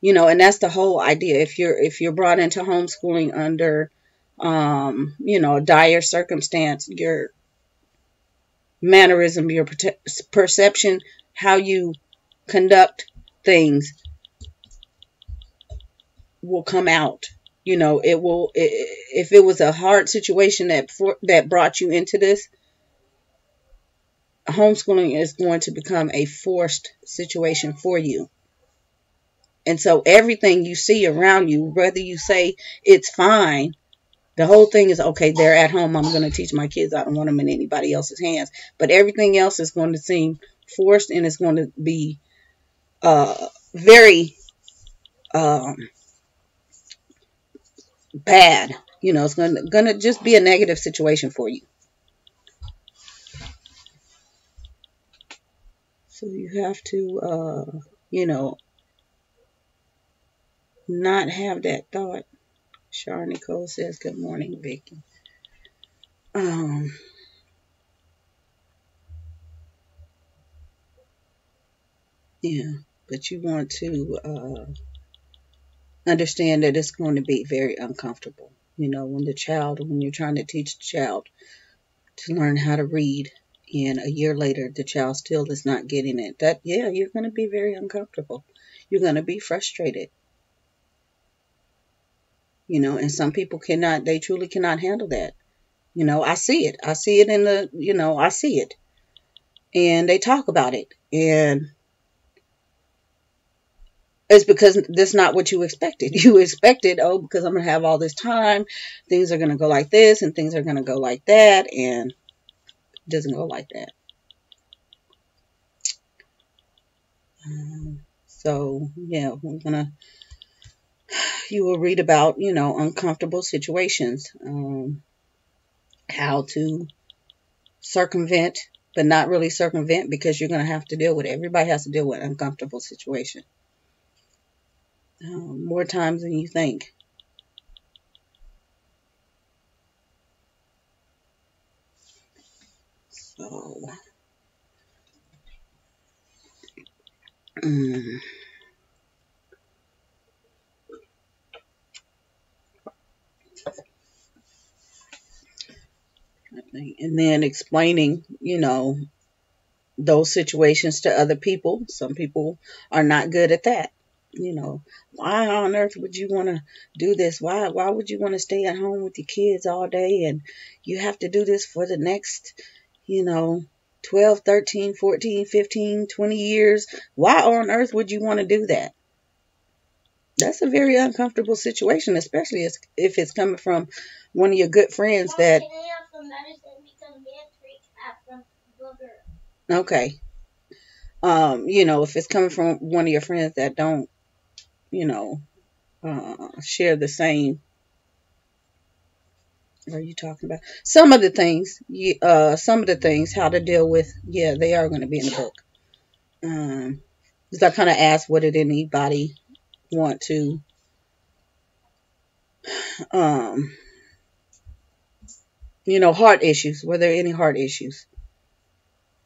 and that's the whole idea. If you're brought into homeschooling under, a dire circumstance, your mannerism, your perception, how you conduct things will come out. It will. If it was a hard situation that brought you into this, homeschooling is going to become a forced situation for you. And so everything you see around you, whether you say it's fine, the whole thing is, okay, they're at home. I'm going to teach my kids. I don't want them in anybody else's hands. But everything else is going to seem forced, and it's going to be very bad. It's going to just be a negative situation for you. So you have to, not have that thought. Char Nicole says, good morning, Vicky. Yeah, but you want to understand that it's going to be very uncomfortable. When you're trying to teach the child to learn how to read, and a year later the child still is not getting it, you're going to be very uncomfortable. You're going to be frustrated. And some people they truly cannot handle that. I see it. I see it I see it. And they talk about it. And it's because that's not what you expected. You expected, because I'm going to have all this time, things are going to go like this and things are going to go like that. And it doesn't go like that. So, yeah, you will read about, uncomfortable situations, how to circumvent, but not really circumvent, because you're going to have to deal with it. Everybody has to deal with an uncomfortable situation. More times than you think. So, and then explaining, those situations to other people. Some people are not good at that. Why on earth would you want to do this? Why would you want to stay at home with your kids all day and you have to do this for the next, 12, 13, 14, 15, 20 years. Why on earth would you want to do that? That's a very uncomfortable situation, especially if it's coming from one of your good friends that. Okay. If it's coming from one of your friends that don't, you know, share the same. What are you talking about? Some of the things, how to deal with, yeah, they are going to be in the book. Because I kind of asked, what did anybody want to, um, heart issues? Were there any heart issues?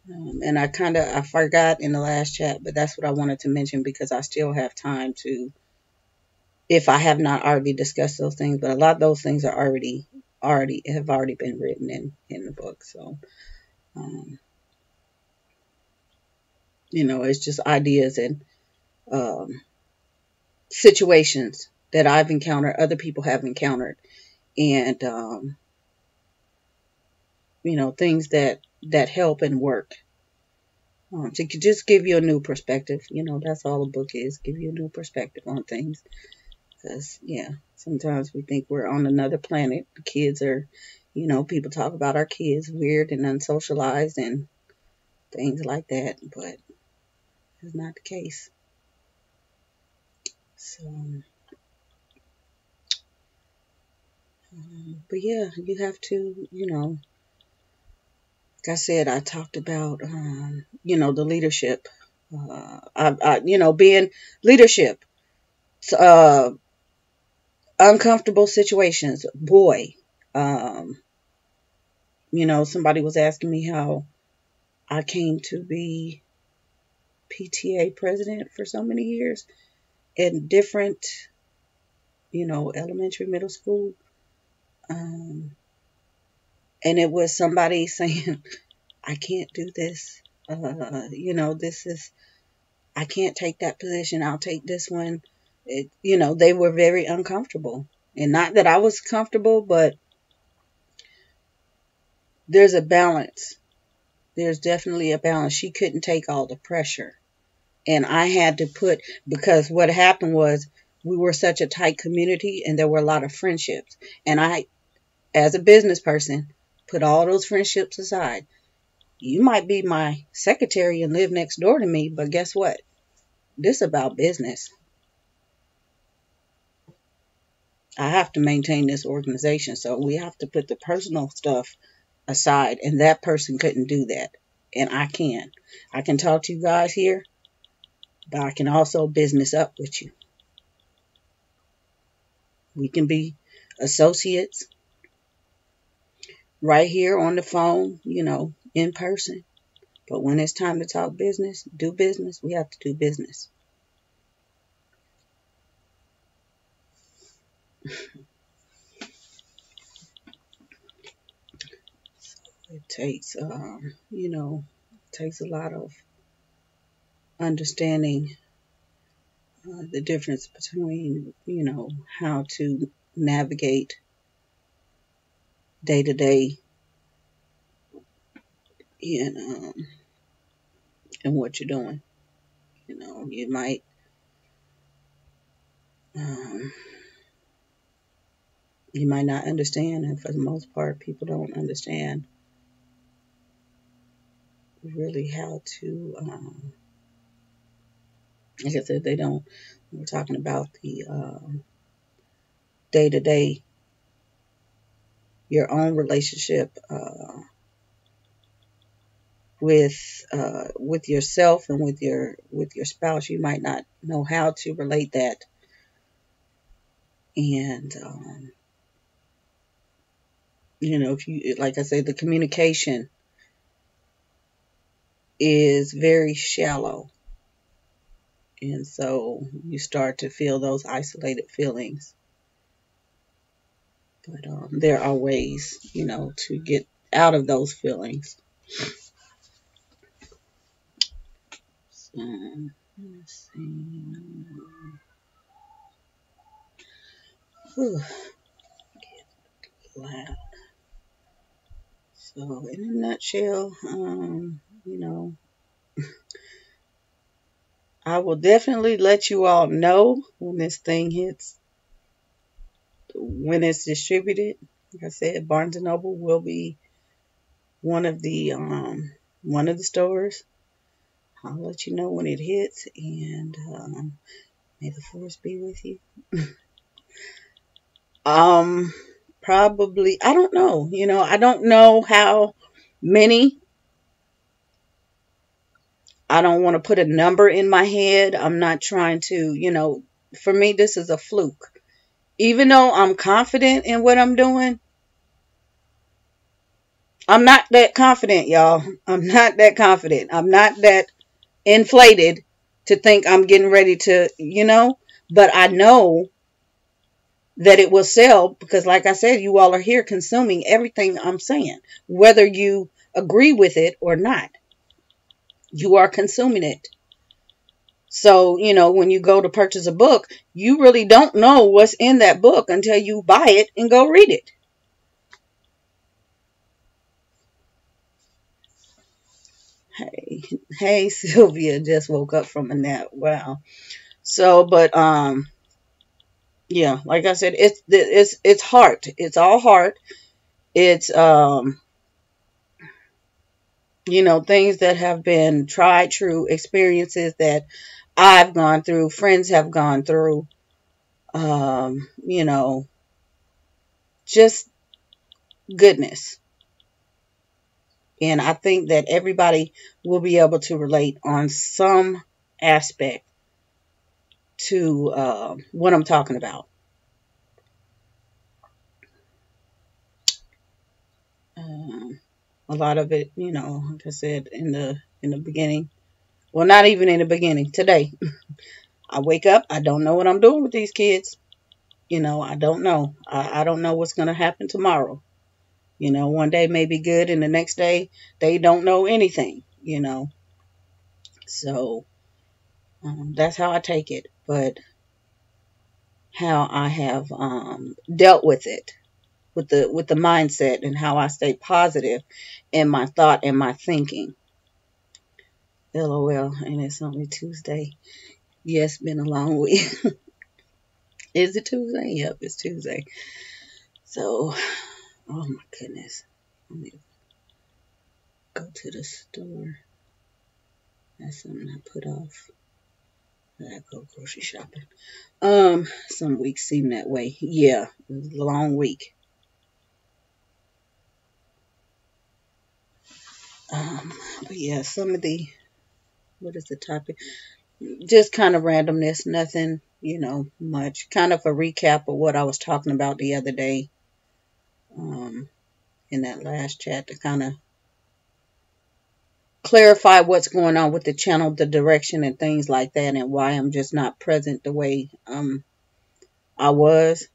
And I forgot in the last chat, but that's what I wanted to mention because I still have time to, if I have not already discussed those things, but a lot of those things are already been written in the book. So, um, it's just ideas and um, situations that I've encountered, other people have encountered, and things that help and work. To just give you a new perspective. That's all a book is, give you a new perspective on things. Because, yeah, sometimes we think we're on another planet. The kids are, people talk about our kids weird and unsocialized and things like that, but it's not the case. So, but yeah, you have to, like I said, I talked about, the leadership. Being leadership. Uh, Uncomfortable situations. Boy, um, somebody was asking me how I came to be PTA president for so many years in different, elementary, middle school. Um, and it was somebody saying, I can't do this. This is, I can't take that position. I'll take this one. They were very uncomfortable. And not that I was comfortable, but there's a balance. There's definitely a balance. She couldn't take all the pressure. And I had to because what happened was we were such a tight community and there were a lot of friendships. And I, as a business person, put all those friendships aside. You might be my secretary and live next door to me, but guess what? This is about business. I have to maintain this organization, so we have to put the personal stuff aside, and that person couldn't do that. And I can. I can talk to you guys here, but I can also business up with you. We can be associates right here on the phone, in person. But when it's time to talk business, do business, we have to do business. It takes, takes a lot of understanding the difference between, how to navigate day to day in what you're doing. You might um, you might not understand, and for the most part, people don't understand really how to. Like I said, they don't. We're talking about the day to day, your own relationship with yourself and with your spouse. You might not know how to relate that, and if you, like I say, the communication is very shallow, and so you start to feel those isolated feelings. But there are ways, to get out of those feelings. So, let's see. Whew, loud. So, in a nutshell, you know, I will definitely let you all know when this thing hits, when it's distributed. Like I said, Barnes and Noble will be one of the stores. I'll let you know when it hits, and may the force be with you. Um, Probably, I don't know. I don't know how many. I don't want to put a number in my head. I'm not trying to, for me, this is a fluke. Even though I'm confident in what I'm doing, I'm not that confident, y'all. I'm not that confident. I'm not that inflated to think I'm getting ready to, but I know that it will sell because, like I said, you all are here consuming everything I'm saying, whether you agree with it or not. You are consuming it. So, when you go to purchase a book, you really don't know what's in that book until you buy it and go read it. Hey, Sylvia just woke up from a nap. Wow. So, but yeah, like I said, it's heart. It's all heart. It's things that have been tried, true experiences that I've gone through, friends have gone through. Um, you know, just goodness. And I think that everybody will be able to relate on some aspect to what I'm talking about. Um, a lot of it, like I said in the beginning. Well, not even in the beginning. Today, I wake up. I don't know what I'm doing with these kids. I don't know. I don't know what's going to happen tomorrow. One day may be good, and the next day they don't know anything. So that's how I take it. But how I have dealt with it, with the mindset, and how I stay positive in my thought and my thinking. LOL, and it's only Tuesday. Yes, been a long week. Is it Tuesday? Yep, it's Tuesday. So, oh my goodness. Let me go to the store. That's something I put off. I go grocery shopping. Some weeks seem that way. Yeah, it was a long week. But yeah, some of the, what is the topic? Just kind of randomness, nothing, much. Kind of a recap of what I was talking about the other day, um, in that last chat to kind of clarify what's going on with the channel, the direction and things like that, and why I'm just not present the way I was.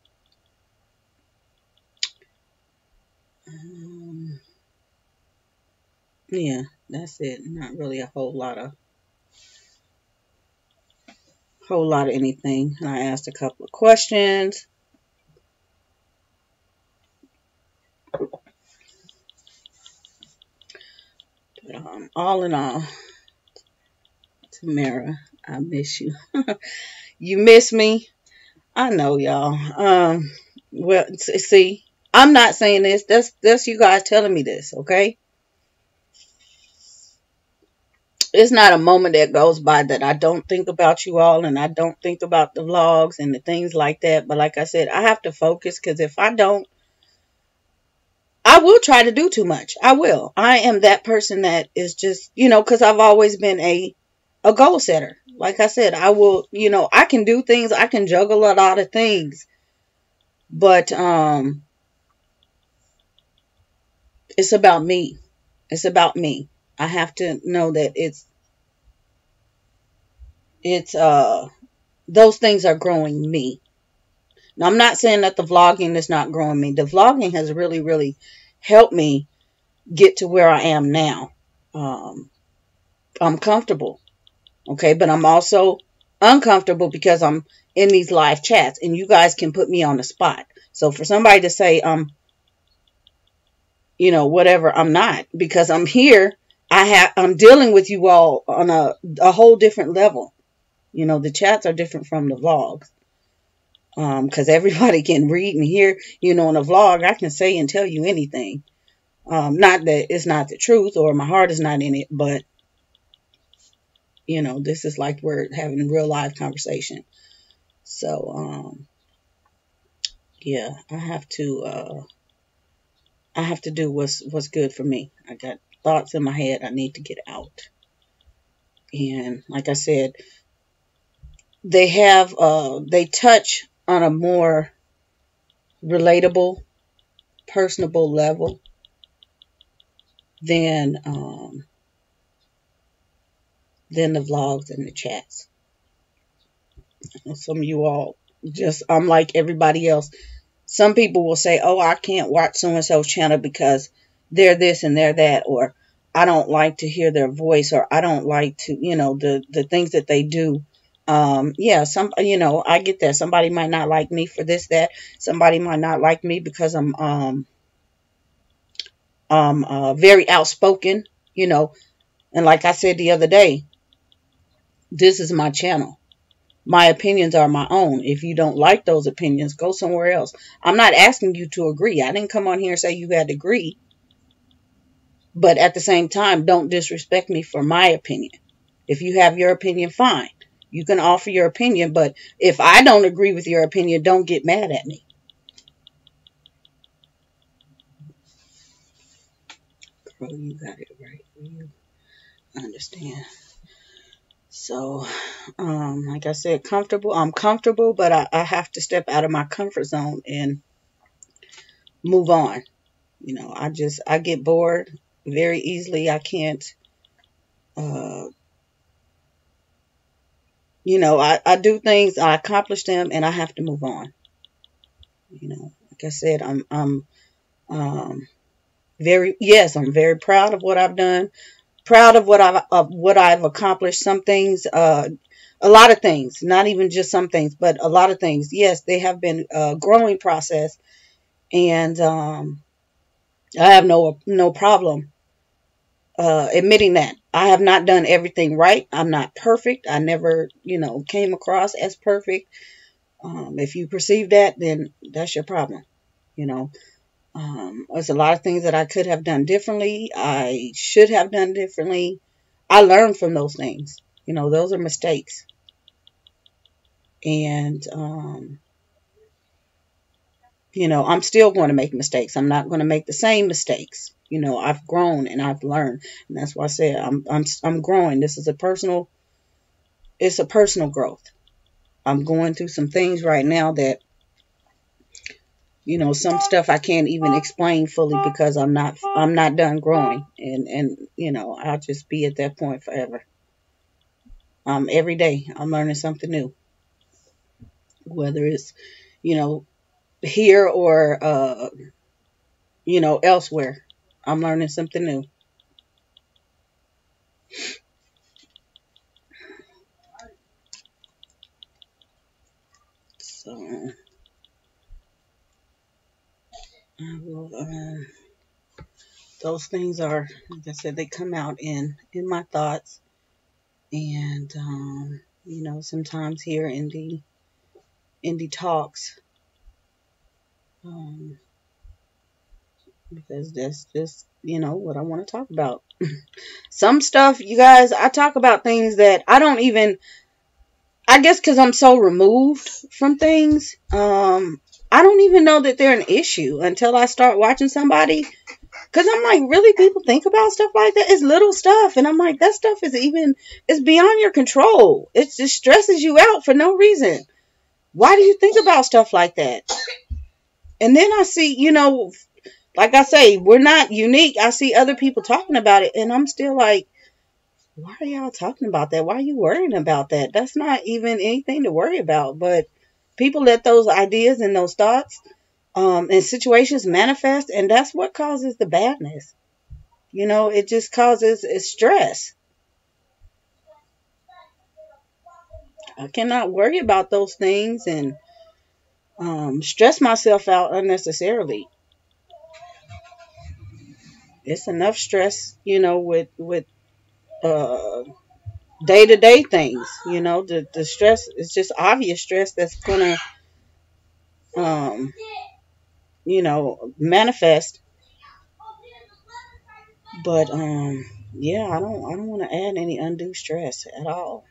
Um, yeah, that's it. Not really a whole lot of anything. I asked a couple of questions. But all in all, Tamara, I miss you. You miss me? I know, y'all. Well, see, I'm not saying this. That's you guys telling me this, okay? It's not a moment that goes by that I don't think about you all, and I don't think about the vlogs and the things like that. But like I said, I have to focus, because if I don't, I will try to do too much. I will. I am that person that is just, because I've always been a goal setter. Like I said, I will, I can do things. I can juggle a lot of things. But it's about me. It's about me. I have to know that it's those things are growing me. Now, I'm not saying that the vlogging is not growing me. The vlogging has really, really helped me get to where I am now. I'm comfortable, okay? But I'm also uncomfortable because I'm in these live chats, and you guys can put me on the spot. So for somebody to say, whatever, I'm not, because I'm here I'm dealing with you all on a whole different level. You know, the chats are different from the vlogs. Because everybody can read and hear, you know, in a vlog, I can say and tell you anything. Not that it's not the truth or my heart is not in it, but, you know, this is like we're having a real live conversation. So, yeah, I have to do what's good for me. I got thoughts in my head I need to get out. And like I said, they touch on a more relatable, personable level than the vlogs and the chats. Some of you all just, I'm like everybody else. Some people will say, oh, I can't watch so-and-so's channel because they're this and they're that, or I don't like to hear their voice, or I don't like to, you know, the things that they do. Yeah, you know, I get that. Somebody might not like me for this, that. Somebody might not like me because I'm very outspoken, you know. And like I said the other day, this is my channel. My opinions are my own. If you don't like those opinions, go somewhere else. I'm not asking you to agree. I didn't come on here and say you had to agree. But at the same time, don't disrespect me for my opinion. If you have your opinion, fine. You can offer your opinion. But if I don't agree with your opinion, don't get mad at me. Girl, you got it right. You understand. So, like I said, comfortable. I'm comfortable, but I have to step out of my comfort zone and move on. You know, I get bored very easily. I can't, uh, you know, I do things, I accomplish them, and I have to move on. You know, like I said, um, I'm very proud of what I've done. Proud of what I've accomplished. Some things, a lot of things, not even just some things, but a lot of things. Yes, they have been a growing process, and I have no problem admitting that I have not done everything right. I'm not perfect. I never, you know, came across as perfect. If you perceive that, then that's your problem. You know, there's a lot of things that I could have done differently. I should have done differently. I learned from those things. You know, those are mistakes. And, you know, I'm still going to make mistakes. I'm not going to make the same mistakes. You know, I've grown and I've learned. And that's why I said I'm growing. This is it's a personal growth. I'm going through some things right now that, you know, some stuff I can't even explain fully because I'm not done growing. And you know, I'll just be at that point forever. Every day I'm learning something new, whether it's, you know, here or, you know, elsewhere. I'm learning something new. So I will, those things are, like I said, they come out in my thoughts, and you know, sometimes here in the talks, um, because that's just, you know, what I want to talk about. Some stuff, you guys, I talk about things that I don't even, I guess because I'm so removed from things, I don't even know that they're an issue until I start watching somebody. Because I'm like, really, people think about stuff like that? It's little stuff. And I'm like, that stuff it's beyond your control. It just stresses you out for no reason. Why do you think about stuff like that? And then I see, you know, like I say, we're not unique. I see other people talking about it, and I'm still like, why are y'all talking about that? Why are you worrying about that? That's not even anything to worry about. But people let those ideas and those thoughts and situations manifest, and that's what causes the badness. You know, it just causes stress. I cannot worry about those things and stress myself out unnecessarily. It's enough stress, with uh day-to-day things. The stress is just obvious stress that's gonna um manifest. But yeah, I don't want to add any undue stress at all.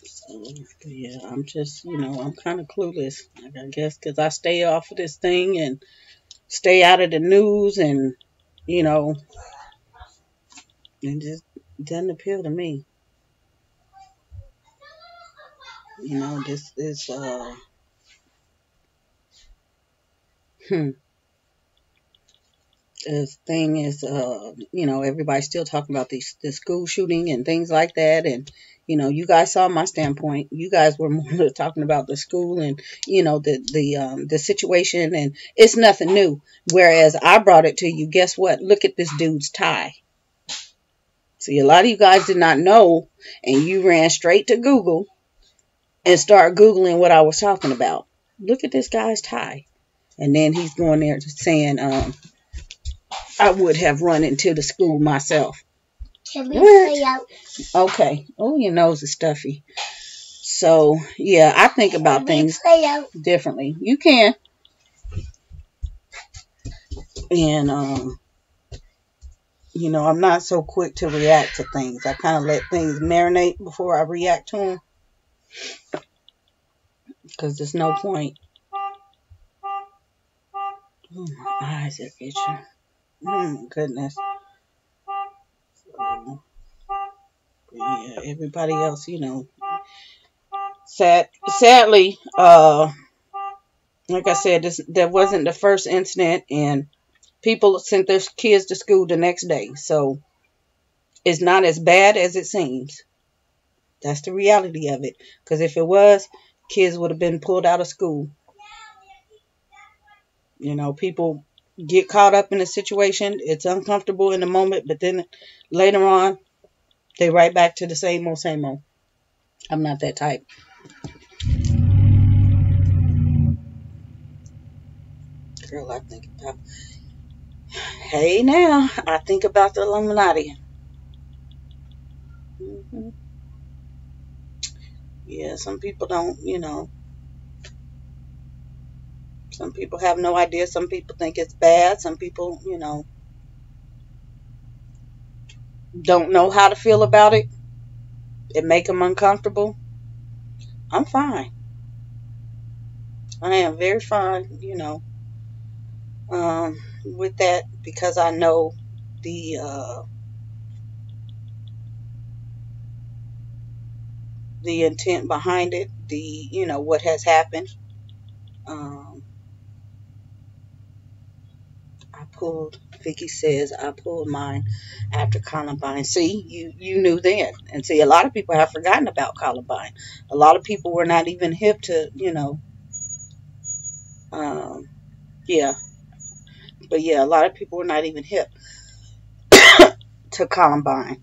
So, yeah, I'm just, I'm kind of clueless. Like, I guess because I stay off of this thing and stay out of the news, and you know, it just doesn't appeal to me. This is hmm, this thing is everybody's still talking about the school shooting and things like that, and you guys saw my standpoint. You guys were more talking about the school and the situation, and it's nothing new. Whereas I brought it to you. Guess what? Look at this dude's tie. See, a lot of you guys did not know, and you ran straight to Google and start Googling what I was talking about. Look at this guy's tie. And then he's going there saying, I would have run into the school myself. Can we play out? Okay. Oh, your nose is stuffy. So, yeah, I think about things differently. You can. And, I'm not so quick to react to things. I kind of let things marinate before I react to them. Because there's no point. Oh, my eyes are itching. Goodness. So, yeah, everybody else, sadly, like I said, that wasn't the first incident, and people sent their kids to school the next day. So it's not as bad as it seems. That's the reality of it. Because if it was, kids would have been pulled out of school. People get caught up in a situation. It's uncomfortable in the moment, but then later on, they right back to the same old, same old. I'm not that type. Girl, I think about, hey now, I think about the Illuminati. Yeah, some people don't, some people have no idea. Some people think it's bad. Some people, don't know how to feel about it. It make them uncomfortable. I'm fine. I am very fine, with that, because I know the intent behind it, what has happened. Um, Vicky says, I pulled mine after Columbine. See, you knew then. And see, a lot of people have forgotten about Columbine. A lot of people were not even hip to, um, yeah. But yeah, a lot of people were not even hip to Columbine.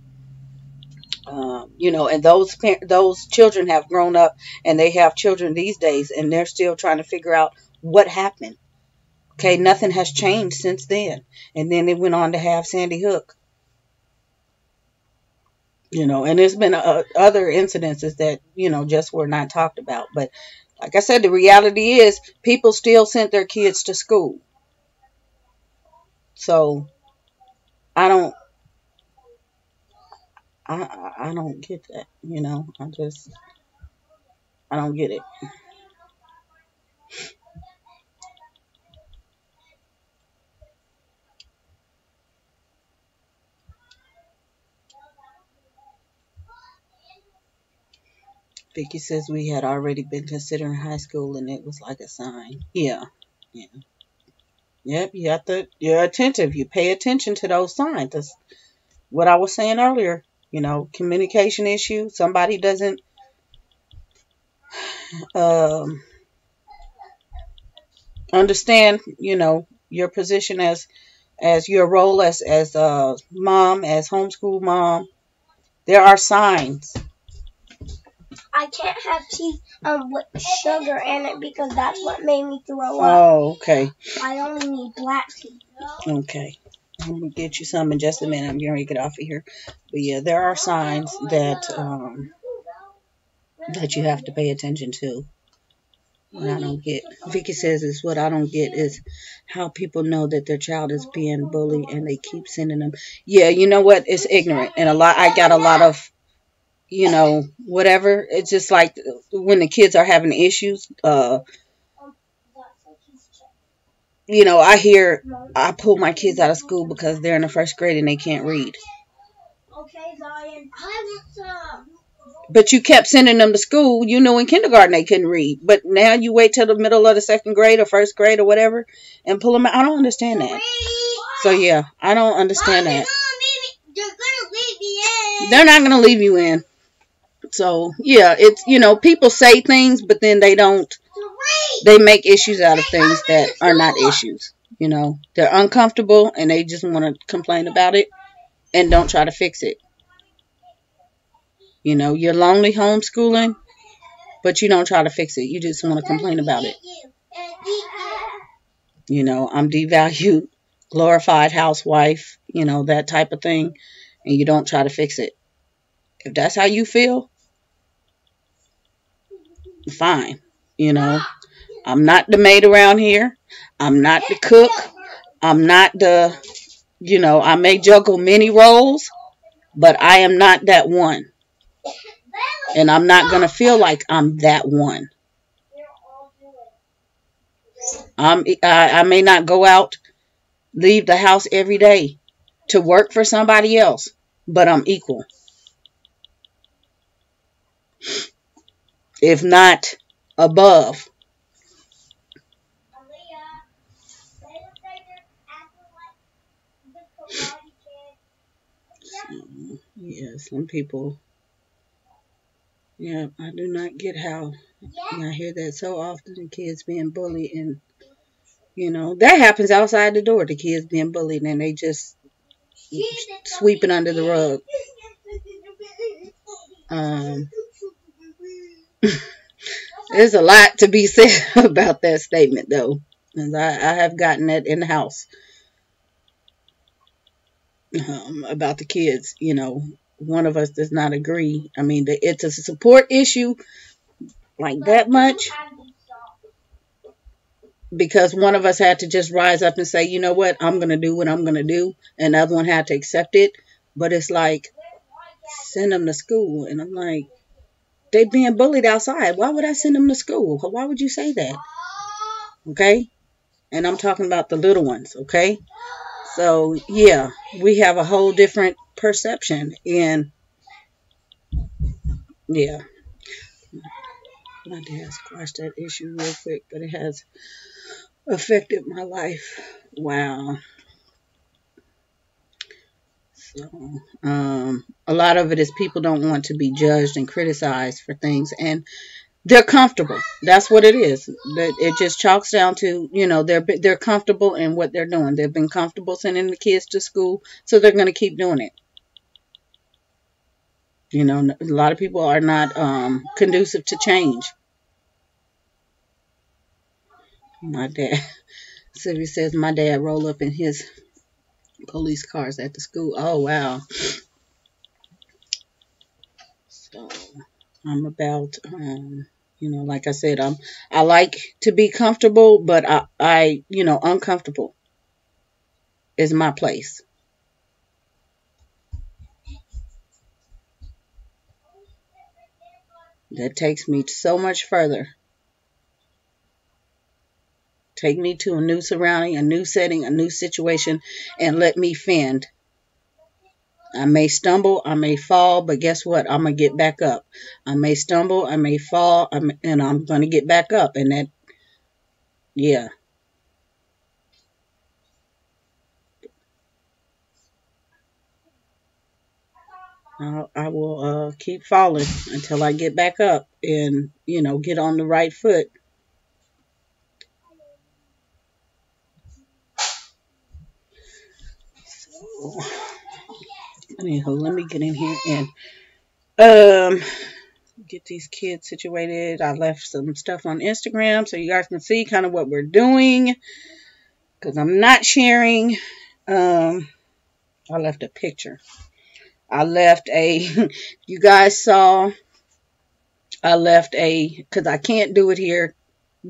And those children have grown up, and they have children these days, and they're still trying to figure out what happened. Okay, nothing has changed since then. And then they went on to have Sandy Hook. And there's been other incidences that, just were not talked about. But like I said, the reality is people still sent their kids to school. So I don't I don't get that, I don't get it. Vicky says we had already been considering high school, and it was like a sign. Yeah. Yeah. Yep, you're attentive. You pay attention to those signs. That's what I was saying earlier. Communication issue. Somebody doesn't um, understand, your position as your role as mom, as homeschool mom. There are signs. I can't have tea with sugar in it because that's what made me throw up. Oh, okay. I only need black tea. Okay. I'm going to get you some in just a minute. I'm going to get off of here. But yeah, there are signs that that you have to pay attention to. What I don't get, Vicky says, is what I don't get is how people know that their child is being bullied and they keep sending them. Yeah, you know what? It's ignorant. And I got a lot of, whatever. It's just like when the kids are having issues, I pull my kids out of school because they're in the first grade and they can't read. Okay, Zion. I want some. But you kept sending them to school. In kindergarten they couldn't read. But now you wait till the middle of the second grade or first grade or whatever and pull them out. I don't understand that. So, yeah, I don't understand that. They're going to leave me in. They're not going to leave you in. So, yeah, it's, people say things, but then they don't. They make issues out of things that are not issues. They're uncomfortable and they just want to complain about it and don't try to fix it. You're lonely homeschooling, but you don't try to fix it. You just want to complain about it. I'm devalued, glorified housewife, that type of thing, and you don't try to fix it. If that's how you feel, fine. I'm not the maid around here. I'm not the cook. I'm not the, I may juggle many roles, but I am not that one. And I'm not going to feel like I'm that one. I may not go out, leave the house every day to work for somebody else, but I'm equal. If not above. Yeah, some people. Yeah, I do not get how. I hear that so often, the kids being bullied, and that happens outside the door. The kids being bullied, and they just sweep it under the rug. There's a lot to be said about that statement, though, and I have gotten that in the house about the kids. One of us does not agree. I mean, it's a support issue like that much because one of us had to just rise up and say, you know what, I'm going to do what I'm going to do, and the other one had to accept it. But it's like, send them to school, and I'm like, they being bullied outside. Why would I send them to school? Why would you say that? Okay? And I'm talking about the little ones, okay? So, yeah, we have a whole different perception. And, yeah. My dad squashed that issue real quick, but it has affected my life. Wow. So, a lot of it is people don't want to be judged and criticized for things, and they're comfortable. That's what it is. It just chalks down to, they're comfortable in what they're doing. They've been comfortable sending the kids to school, so they're going to keep doing it. A lot of people are not conducive to change. My dad, Sylvia says, my dad rolled up in his police cars at the school. Oh, wow. So, I'm about, like I said, I like to be comfortable, but I uncomfortable is my place. That takes me so much further. Take me to a new surrounding, a new setting, a new situation, and let me fend. I may stumble, I may fall, but guess what? I'm going to get back up. I may stumble, I may fall, and I'm going to get back up. And that, yeah. I will keep falling until I get back up and, get on the right foot. So, anyhow, let me get in here and get these kids situated. I left some stuff on Instagram so you guys can see kind of what we're doing, because I'm not sharing. I left a picture. I left a, you guys saw, I left a, because I can't do it here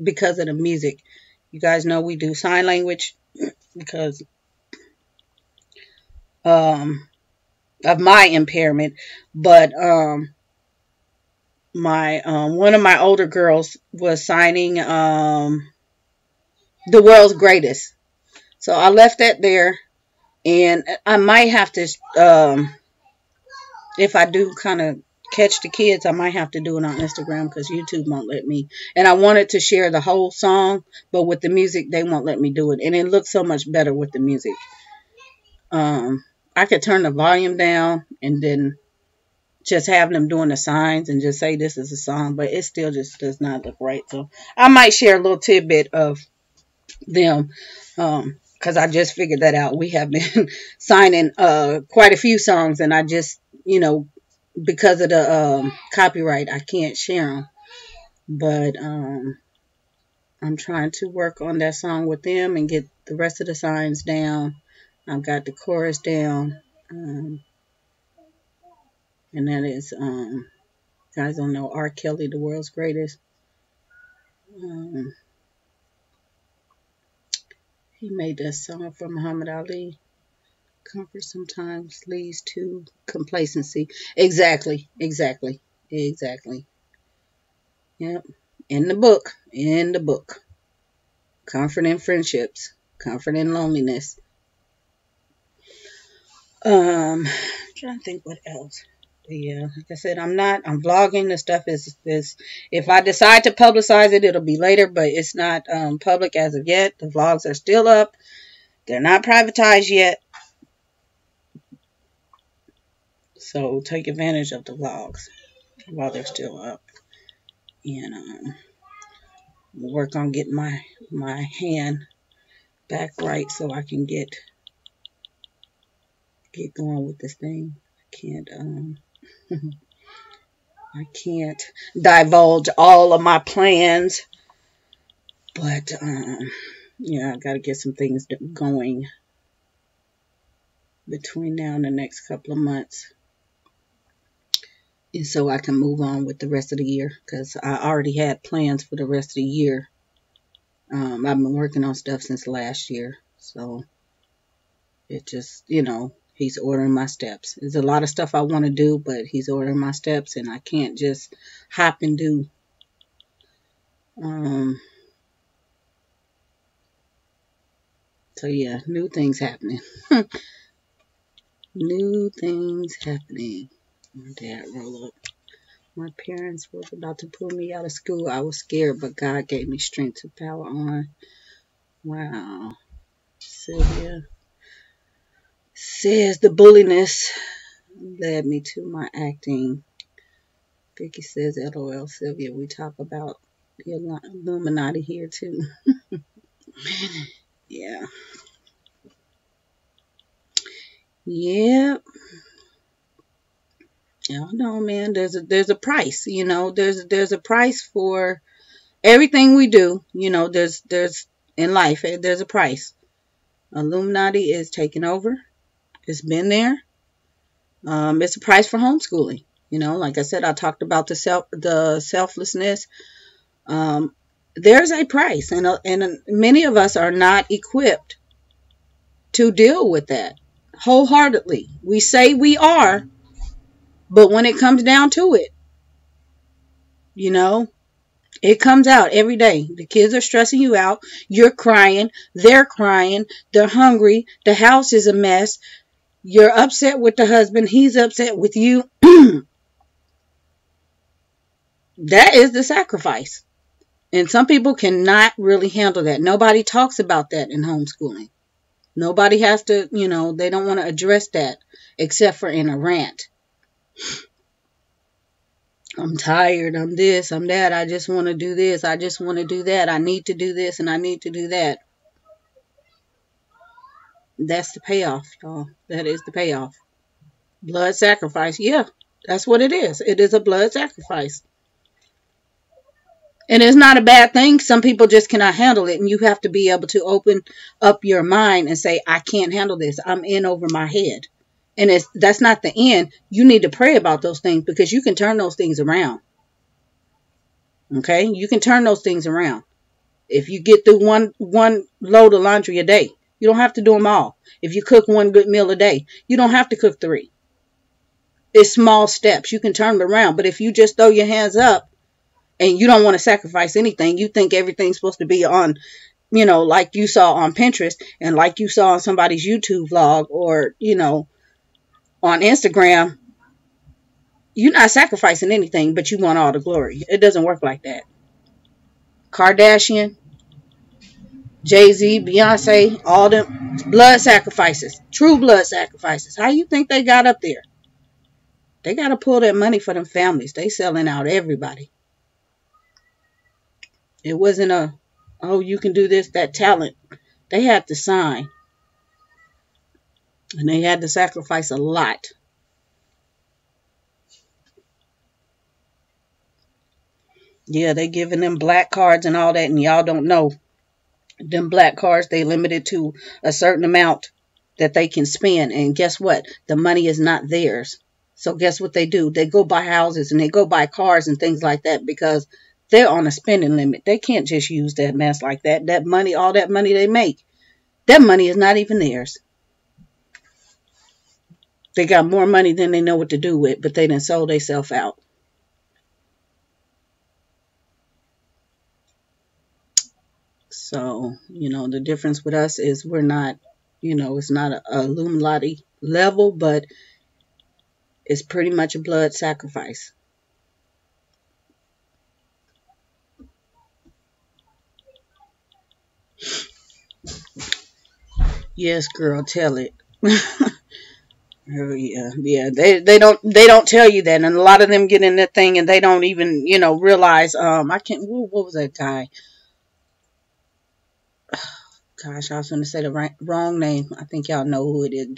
because of the music. You guys know we do sign language because of my impairment. But my one of my older girls was signing the world's greatest. So I left that there, and I might have to, if I do kind of catch the kids, I might have to do it on Instagram because YouTube won't let me. And I wanted to share the whole song, but with the music, they won't let me do it. And it looks so much better with the music. I could turn the volume down and then just have them doing the signs and just say this is a song, but it still just does not look right. So I might share a little tidbit of them, because I just figured that out. We have been signing quite a few songs, and I just, because of the copyright, I can't share them. But I'm trying to work on that song with them and get the rest of the signs down. I've got the chorus down, and that is, guys don't know, R. Kelly, the world's greatest. He made that song for Muhammad Ali. Comfort sometimes leads to complacency. Exactly. Yep. In the book. Comfort in friendships. Comfort in loneliness. Trying to think what else. Yeah, like I said, I'm vlogging. The stuff is if I decide to publicize it, it'll be later, but it's not public as of yet. The vlogs are still up. They're not privatized yet. So take advantage of the vlogs while they're still up. And work on getting my hand back right so I can get going with this thing. I can't divulge all of my plans, but yeah, I got to get some things going between now and the next couple of months, and so I can move on with the rest of the year, because I already had plans for the rest of the year. I've been working on stuff since last year, so it just, he's ordering my steps. There's a lot of stuff I want to do, but he's ordering my steps, and I can't just hop and do. So yeah, new things happening. New things happening. My dad roll up. My parents were about to pull me out of school. I was scared, but God gave me strength to power on. Wow. Sylvia says the bulliness led me to my acting. Vicky says, LOL, Sylvia, we talk about the Illuminati here too. Yeah. Yep. I don't know, man. There's a price, there's a price for everything we do. There's in life, there's a price. Illuminati is taking over. It's been there. It's a price for homeschooling. Like I said, I talked about the selflessness. There's a price, and many of us are not equipped to deal with that wholeheartedly. We say we are, but when it comes down to it, it comes out every day. The kids are stressing you out. You're crying. They're hungry. The house is a mess. You're upset with the husband. He's upset with you. That is the sacrifice. And some people cannot really handle that. Nobody talks about that in homeschooling. Nobody has to, they don't want to address that except for in a rant. I'm tired. I'm this. I'm that. I just want to do this. I just want to do that. I need to do this and I need to do that. That's the payoff, y'all. That is the payoff. Blood sacrifice. Yeah, that's what it is. It is a blood sacrifice. And it's not a bad thing. Some people just cannot handle it. And you have to be able to open up your mind and say, I can't handle this. I'm in over my head. And that's not the end. You need to pray about those things because you can turn those things around. Okay? You can turn those things around. If you get through one load of laundry a day, you don't have to do them all. If you cook one good meal a day, you don't have to cook 3. It's small steps. You can turn it around. But if you just throw your hands up and you don't want to sacrifice anything, you think everything's supposed to be on, like you saw on Pinterest and like you saw on somebody's YouTube vlog or, on Instagram, you're not sacrificing anything, but you want all the glory. It doesn't work like that. Kardashian, Jay-Z, Beyonce, all them blood sacrifices, true blood sacrifices. How you think they got up there? They got to pull that money for them families. They selling out everybody. It wasn't oh, you can do this, that talent. They had to sign. And they had to sacrifice a lot. Yeah, they giving them black cards and all that, and y'all don't know. Them black cards, they limited to a certain amount that they can spend. And guess what? The money is not theirs. So guess what they do? They go buy houses and they go buy cars and things like that because they're on a spending limit. They can't just use that mess like that. That money, all that money they make, that money is not even theirs. They got more money than they know what to do with, but they done sold themselves out. So, the difference with us is we're not, it's not a Illuminati level, but it's pretty much a blood sacrifice. Yes, girl, tell it. Oh, yeah. They don't tell you that, and a lot of them get in that thing and they don't even realize. I can't. What was that guy? Gosh, I was going to say the wrong name. I think y'all know who it is.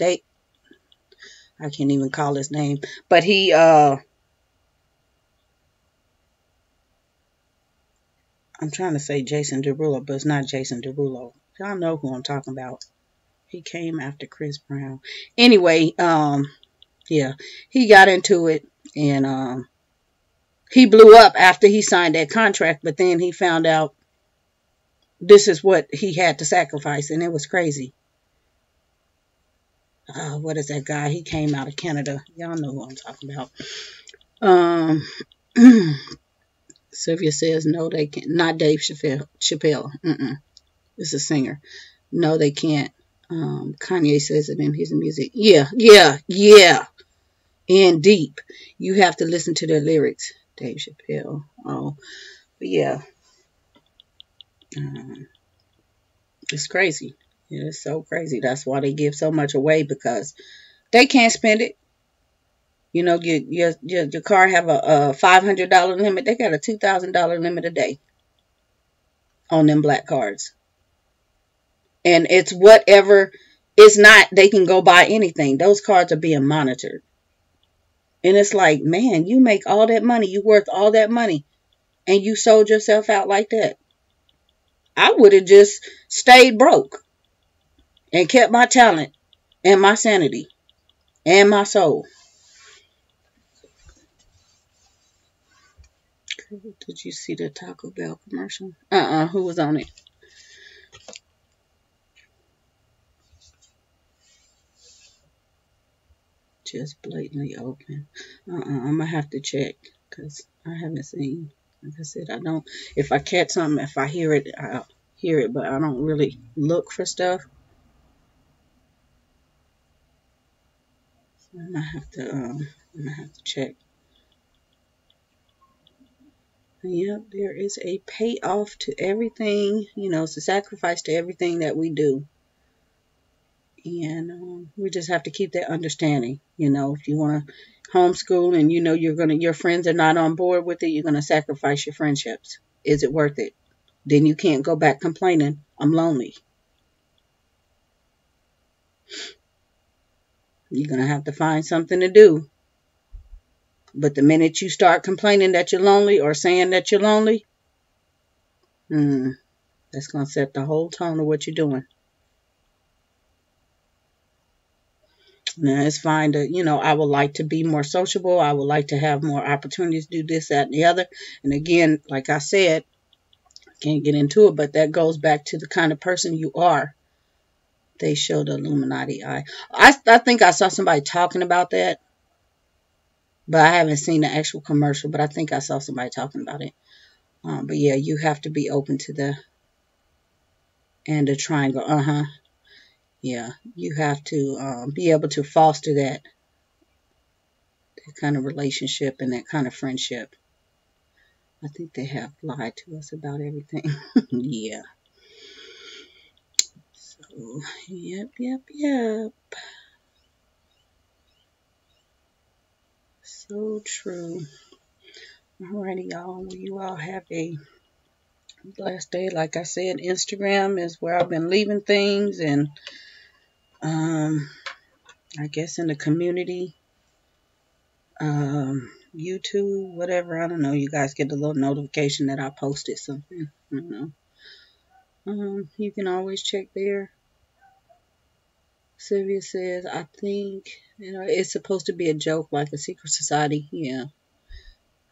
I can't even call his name, but he I'm trying to say Jason Derulo, but it's not Jason Derulo. Y'all know who I'm talking about. He came after Chris Brown. Anyway, yeah, he got into it and he blew up after he signed that contract, but then he found out this is what he had to sacrifice, and it was crazy. What is that guy? He came out of Canada. Y'all know who I'm talking about. Sylvia says, no, they can't. Not Dave Chappelle. It's a singer. No, they can't. Kanye says it in his music. Yeah. And deep. You have to listen to their lyrics. Dave Chappelle. Oh, but yeah. It's crazy. It's so crazy. That's why they give so much away, because they can't spend it. Your car have a $500 limit. They got a $2,000 limit a day on them black cards. And it's whatever. It's not, they can go buy anything. Those cards are being monitored. And it's like, man, you make all that money. You worth all that money. And you sold yourself out like that. I would have just stayed broke and kept my talent and my sanity and my soul. Did you see the Taco Bell commercial? Who was on it? Just blatantly open. I'm going to have to check because I haven't seen. Like I said, I don't. If I catch something, if I hear it, I'll hear it, but I don't really look for stuff. So I'm going to have to check. Yep, there is a payoff to everything. It's a sacrifice to everything that we do. And we just have to keep that understanding. If you want to homeschool and your friends are not on board with it, you're going to sacrifice your friendships. Is it worth it? Then you can't go back complaining, I'm lonely. You're going to have to find something to do. But the minute you start complaining that you're lonely or saying that you're lonely, Mm, that's going to set the whole tone of what you're doing. Now, it's fine to, I would like to be more sociable. I would like to have more opportunities to do this, that, and the other. And again, like I said, I can't get into it, but that goes back to the kind of person you are. They show the Illuminati eye. I think I saw somebody talking about that, but I haven't seen the actual commercial, but I think I saw somebody talking about it. But yeah, you have to be open to the triangle. Yeah, you have to be able to foster that kind of relationship and that kind of friendship. I think they have lied to us about everything. Yeah. So, yep. So true. Alrighty, y'all. Well, you all have a blessed day. Like I said, Instagram is where I've been leaving things, and I guess in the community, YouTube, whatever. I don't know. You guys get a little notification that I posted something. I don't know. You can always check there. Sylvia says, I think, it's supposed to be a joke, like a secret society. Yeah.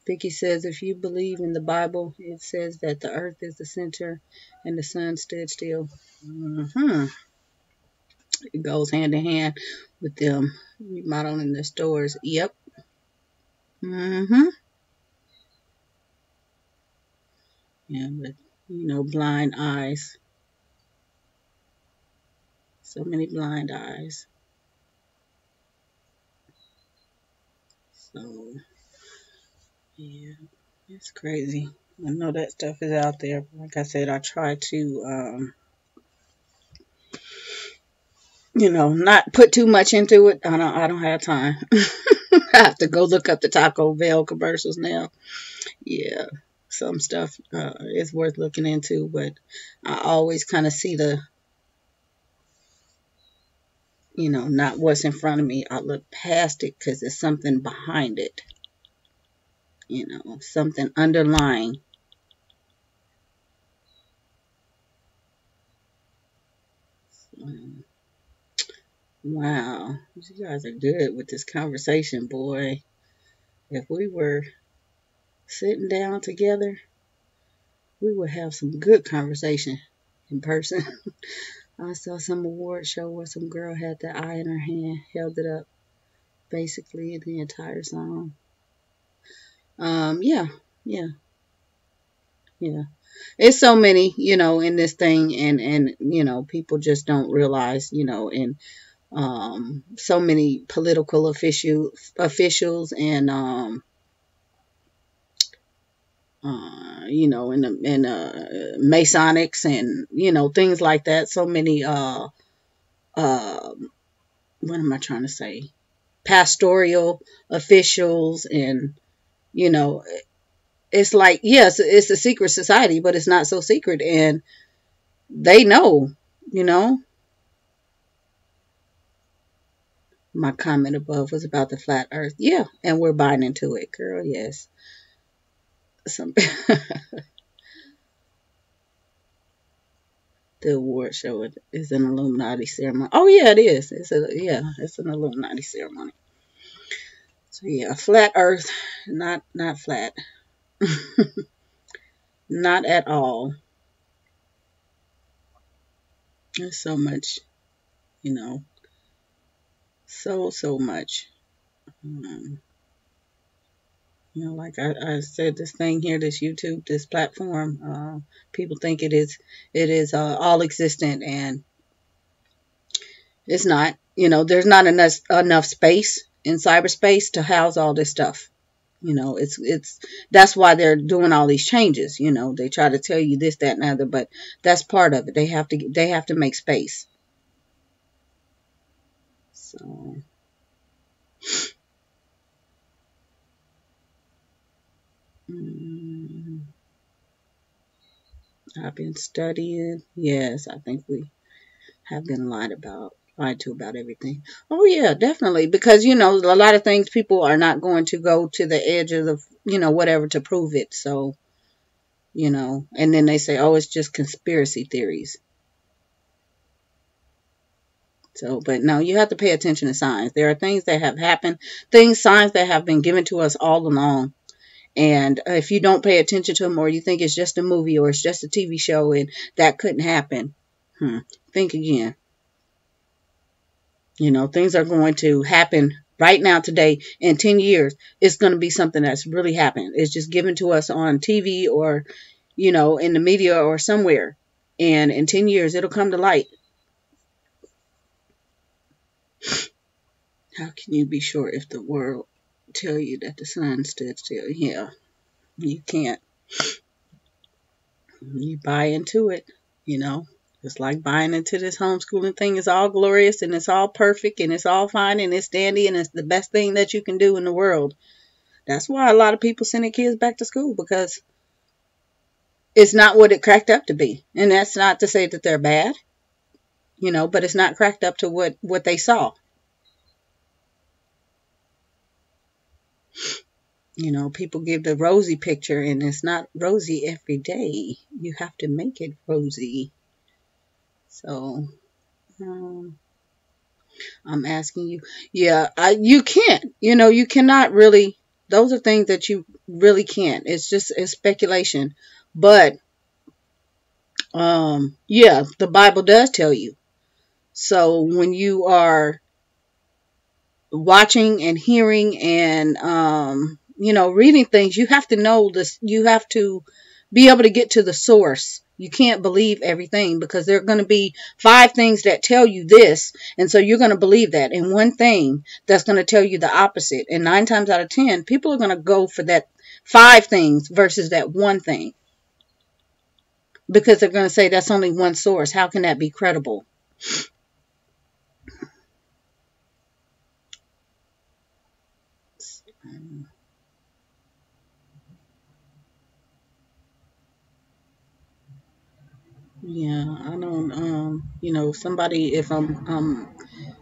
Vicky says, if you believe in the Bible, it says that the earth is the center and the sun stood still. It goes hand in hand with them remodeling their stores. Yep. Yeah, but, blind eyes. So many blind eyes. So, yeah, it's crazy. I know that stuff is out there. Like I said, I try to, not put too much into it. I don't have time. I have to go look up the Taco Bell commercials now. Yeah, some stuff is worth looking into, but I always kind of see the, not what's in front of me. I look past it because there's something behind it. Something underlying. Wow, you guys are good with this conversation, boy. If we were sitting down together, we would have some good conversation in person. I saw some award show where some girl had the eye in her hand, held it up, basically the entire song. Yeah. It's so many, in this thing, and people just don't realize, and so many political officials and in Masonics and things like that. So many what am I trying to say? Pastoral officials, and it's like, yes, it's a secret society, but it's not so secret, and they know. My comment above was about the flat earth. Yeah, and we're buying into it, girl. Yes. Some The award show is an Illuminati ceremony. Oh yeah, it is. It's an Illuminati ceremony. So yeah, flat earth, not flat. Not at all. There's so much, so much. Like I said, this thing here, this YouTube, this platform, people think it is all existent, and it's not. There's not enough space in cyberspace to house all this stuff. It's that's why they're doing all these changes. They try to tell you this, that, and other, but that's part of it. They have to make space. So. I've been studying. Yes, I think we have been lied to about everything. Oh yeah, definitely. Because, a lot of things people are not going to go to the edge of the, whatever to prove it. So, and then they say, oh, it's just conspiracy theories. So, but no, you have to pay attention to signs. There are things that have happened, signs that have been given to us all along. And if you don't pay attention to them, or you think it's just a movie or it's just a TV show and that couldn't happen, think again. Things are going to happen right now, today. In 10 years, it's going to be something that's really happened. It's just given to us on TV or, in the media or somewhere. And in 10 years, it'll come to light. How can you be sure if the world tell you that the sun stood still? Yeah, you can't. You buy into it, It's like buying into this homeschooling thing. It's all glorious and it's all perfect and it's all fine and it's dandy and it's the best thing that you can do in the world. That's why a lot of people send their kids back to school, because it's not what it cracked up to be. And that's not to say that they're bad, but it's not cracked up to what they saw. People give the rosy picture, and it's not rosy every day. You have to make it rosy. So, I'm asking you. Yeah, you can't. You cannot really. Those are things that you really can't. It's speculation. But, yeah, the Bible does tell you. So when you are watching and hearing and, reading things, you have to know this. You have to be able to get to the source. You can't believe everything, because there are going to be 5 things that tell you this. And so you're going to believe that. And one thing that's going to tell you the opposite. And 9 times out of 10, people are going to go for that 5 things versus that one thing, because they're going to say that's only one source. How can that be credible? Yeah, I don't, somebody, if I'm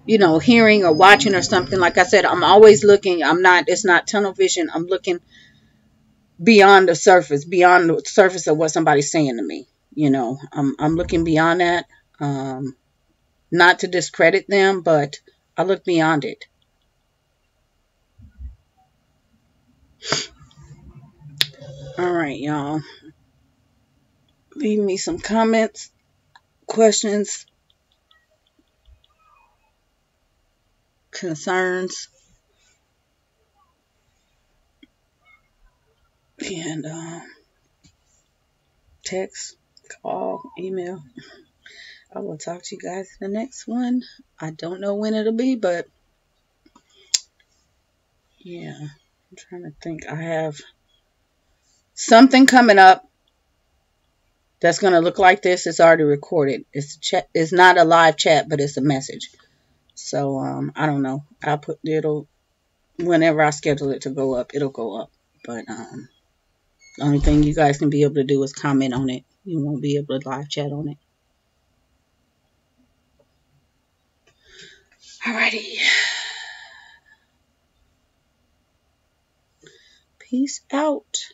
hearing or watching or something, like I said, I'm always looking. It's not tunnel vision. I'm looking beyond the surface of what somebody's saying to me. I'm looking beyond that. Not to discredit them, but I look beyond it. All right, y'all. Leave me some comments, questions, concerns, and text, call, email. I will talk to you guys in the next one. I don't know when it'll be, but yeah, I'm trying to think. I have something coming up that's going to look like this. It's already recorded. It's not a live chat, but it's a message. So I don't know. Whenever I schedule it to go up, it'll go up. But the only thing you guys can be able to do is comment on it. You won't be able to live chat on it. Alrighty. Peace out.